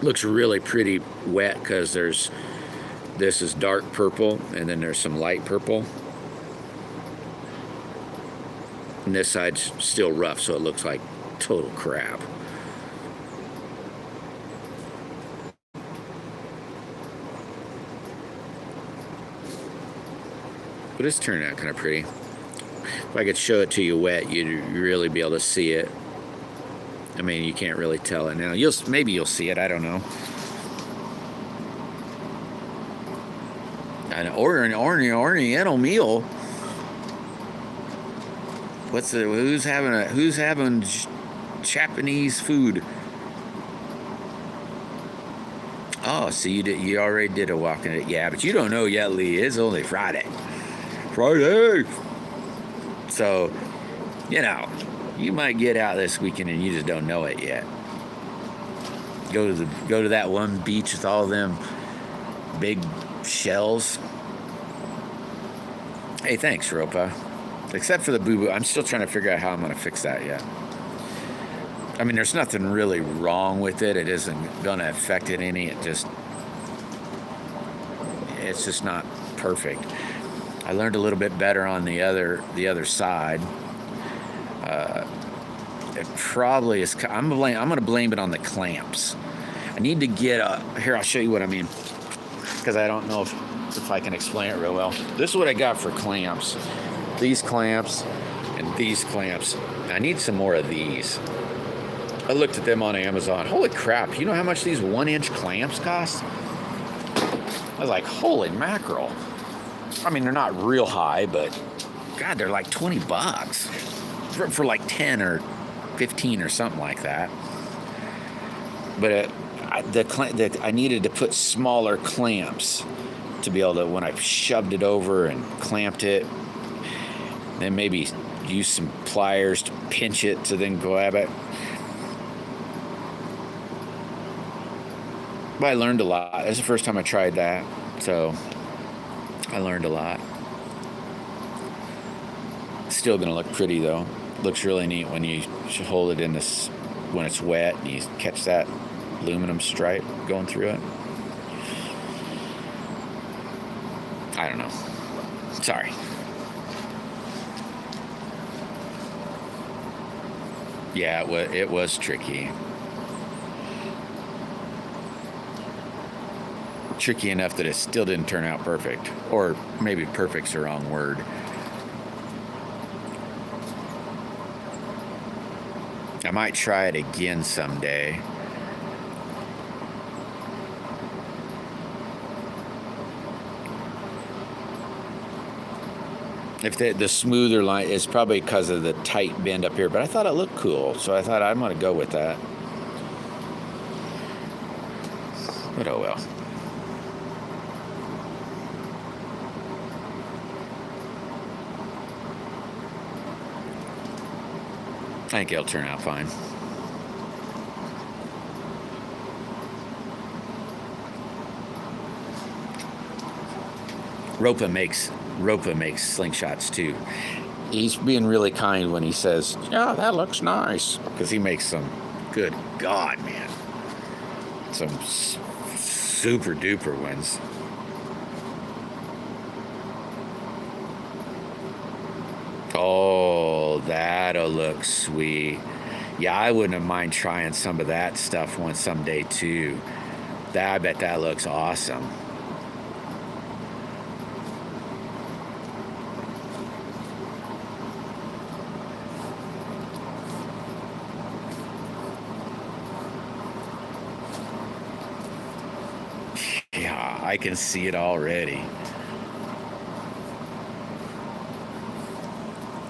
Looks really pretty wet because this is dark purple, and then there's some light purple. And this side's still rough, so it looks like total crap. But it's turning out kind of pretty. If I could show it to you wet, you'd really be able to see it. I mean, you can't really tell it now. Maybe you'll see it, I don't know. An Oriental meal. Who's having Japanese food? Oh, so you already did a walk in it. Yeah, but you don't know yet, Lee. It's only Friday. So, you might get out this weekend and you just don't know it yet. Go to that one beach with all them big shells. Hey, thanks, Ropa. Except for the boo-boo, I'm still trying to figure out how I'm going to fix that yet. I mean, there's nothing really wrong with it. It isn't going to affect it any. It just, it's just not perfect. I learned a little bit better on the other side. It probably is. I'm going to blame it on the clamps. I need to get here. I'll show you what I mean, because I don't know if I can explain it real well. This is what I got for clamps. These clamps and these clamps. I need some more of these. I looked at them on Amazon. Holy crap! You know how much these 1-inch clamps cost? I was like, holy mackerel. I mean, they're not real high, but God, they're like $20 for like 10 or 15 or something like that. But I needed to put smaller clamps to be able to, when I shoved it over and clamped it, then maybe use some pliers to pinch it to then grab it. But I learned a lot. It's the first time I tried that, so I learned a lot. Still gonna look pretty though. Looks really neat when you hold it in this, when it's wet and you catch that aluminum stripe going through it. I don't know. Sorry. Yeah, it was tricky. Tricky enough that it still didn't turn out perfect. Or maybe perfect's the wrong word. I might try it again someday. If the smoother line is probably because of the tight bend up here, but I thought it looked cool, so I thought I'm going to go with that. But oh well. I think it'll turn out fine. Ropa makes slingshots too. He's being really kind when he says, "Yeah, that looks nice," because he makes some. Good God, man, some super duper ones. Oh, that'll look sweet. Yeah, I wouldn't have mind trying some of that stuff someday too. I bet that looks awesome. Yeah, I can see it already.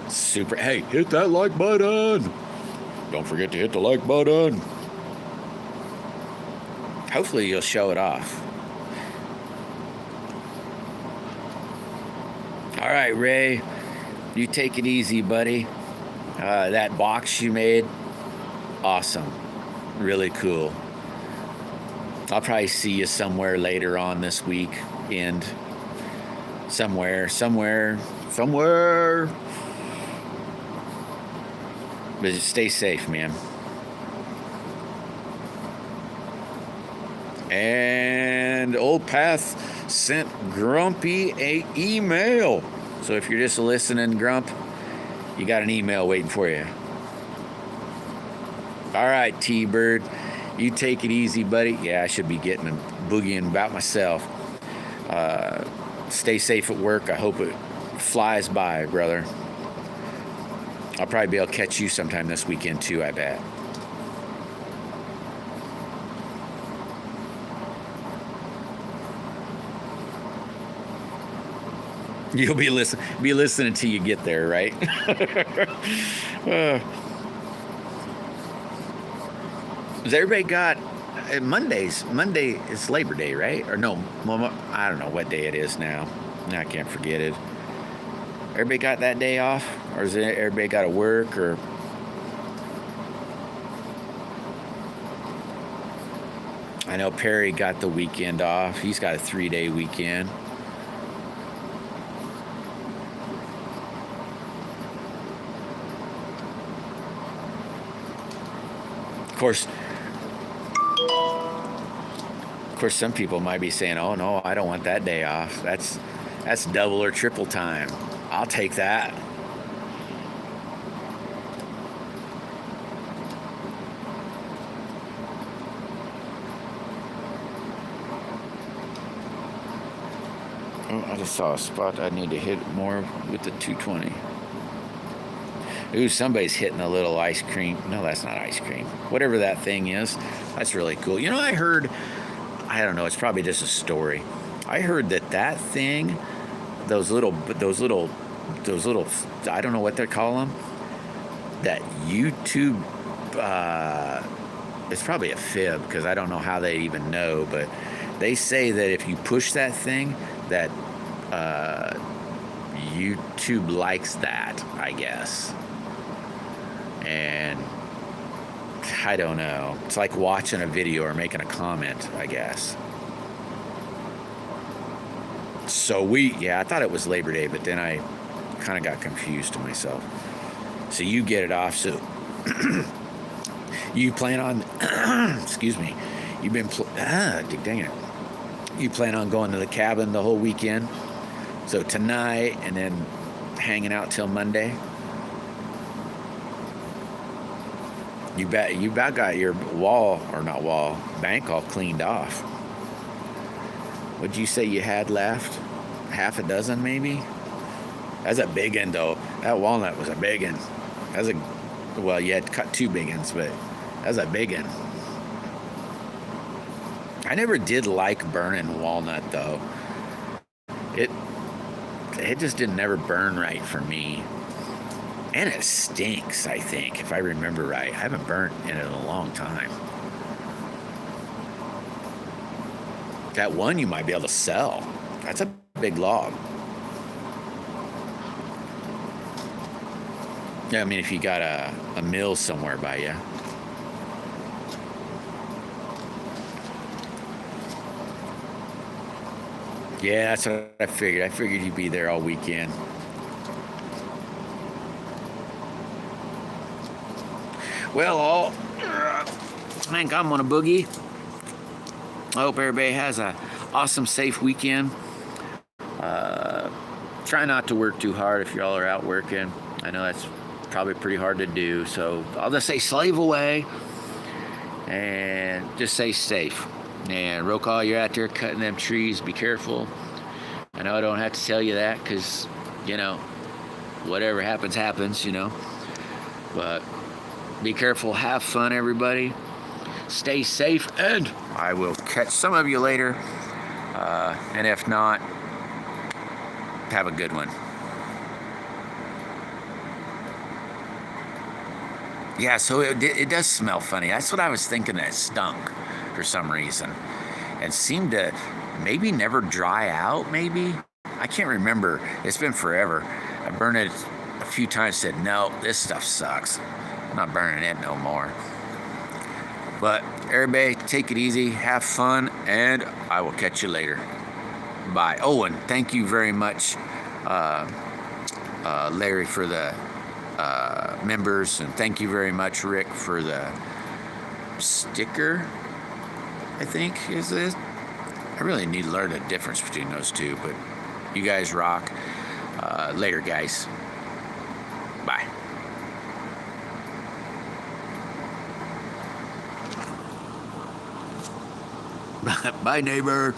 Super. Hey, hit that like button. Don't forget to hit the like button. Hopefully you'll show it off. All right, Ray, you take it easy, buddy. That box you made, awesome. Really cool. I'll probably see you somewhere later on this weekend. Somewhere. But just stay safe, man. And Old Path sent Grumpy a email. So if you're just listening, Grump, you got an email waiting for you. All right, T-Bird, you take it easy, buddy. Yeah, I should be getting a boogieing about myself. Stay safe at work. I hope it flies by, brother. I'll probably be able to catch you sometime this weekend too, I bet. You'll be listening till you get there, right? Has everybody got Monday is Labor Day, right? Or no, I don't know what day it is now. I can't forget it. Everybody got that day off? Or is everybody got to work? Or I know Perry got the weekend off. He's got a 3-day weekend. Of course, some people might be saying, "Oh no, I don't want that day off. That's double or triple time. I'll take that." Oh, I just saw a spot I need to hit more with the 220. Ooh, somebody's hitting a little ice cream. No, that's not ice cream. Whatever that thing is, that's really cool. You know, I heard, I don't know, it's probably just a story. I heard that thing, those little, I don't know what they call them, that YouTube, it's probably a fib because I don't know how they even know, but they say that if you push that thing, that YouTube likes that, I guess. And I don't know. It's like watching a video or making a comment, I guess. So yeah, I thought it was Labor Day, but then I kind of got confused to myself. So you get it off, so you plan on, excuse me, you've been, dang it. You plan on going to the cabin the whole weekend? So tonight and then hanging out till Monday? You about got your bank all cleaned off. What'd you say you had left? Half a dozen maybe? That's a big one though. That walnut was a big one. Well, you had cut two big ones, but that's a big one. I never did like burning walnut though. It just didn't never burn right for me. And it stinks, I think, if I remember right. I haven't burnt in it in a long time. That one you might be able to sell. That's a big log. Yeah, I mean, if you got a mill somewhere by you. Yeah, that's what I figured. I figured you'd be there all weekend. Well, I think I'm on a boogie. I hope everybody has a awesome, safe weekend. Try not to work too hard if y'all are out working. I know that's probably pretty hard to do. So I'll just say slave away and just stay safe. And roll call, you're out there cutting them trees. Be careful. I know I don't have to tell you that because, you know, whatever happens, happens, you know. But be careful. Have fun, everybody. Stay safe. And I will catch some of you later. And if not, have a good one. Yeah, so it does smell funny. That's what I was thinking, that it stunk for some reason. And seemed to maybe never dry out, maybe? I can't remember. It's been forever. I burned it a few times, said, no, this stuff sucks. I'm not burning it no more. But everybody, take it easy, have fun, and I will catch you later. Bye. Oh, and thank you very much, Larry, for the members, and thank you very much, Rick, for the sticker, I think is it. I really need to learn the difference between those two, but you guys rock. Later, guys. Bye. Bye, neighbor.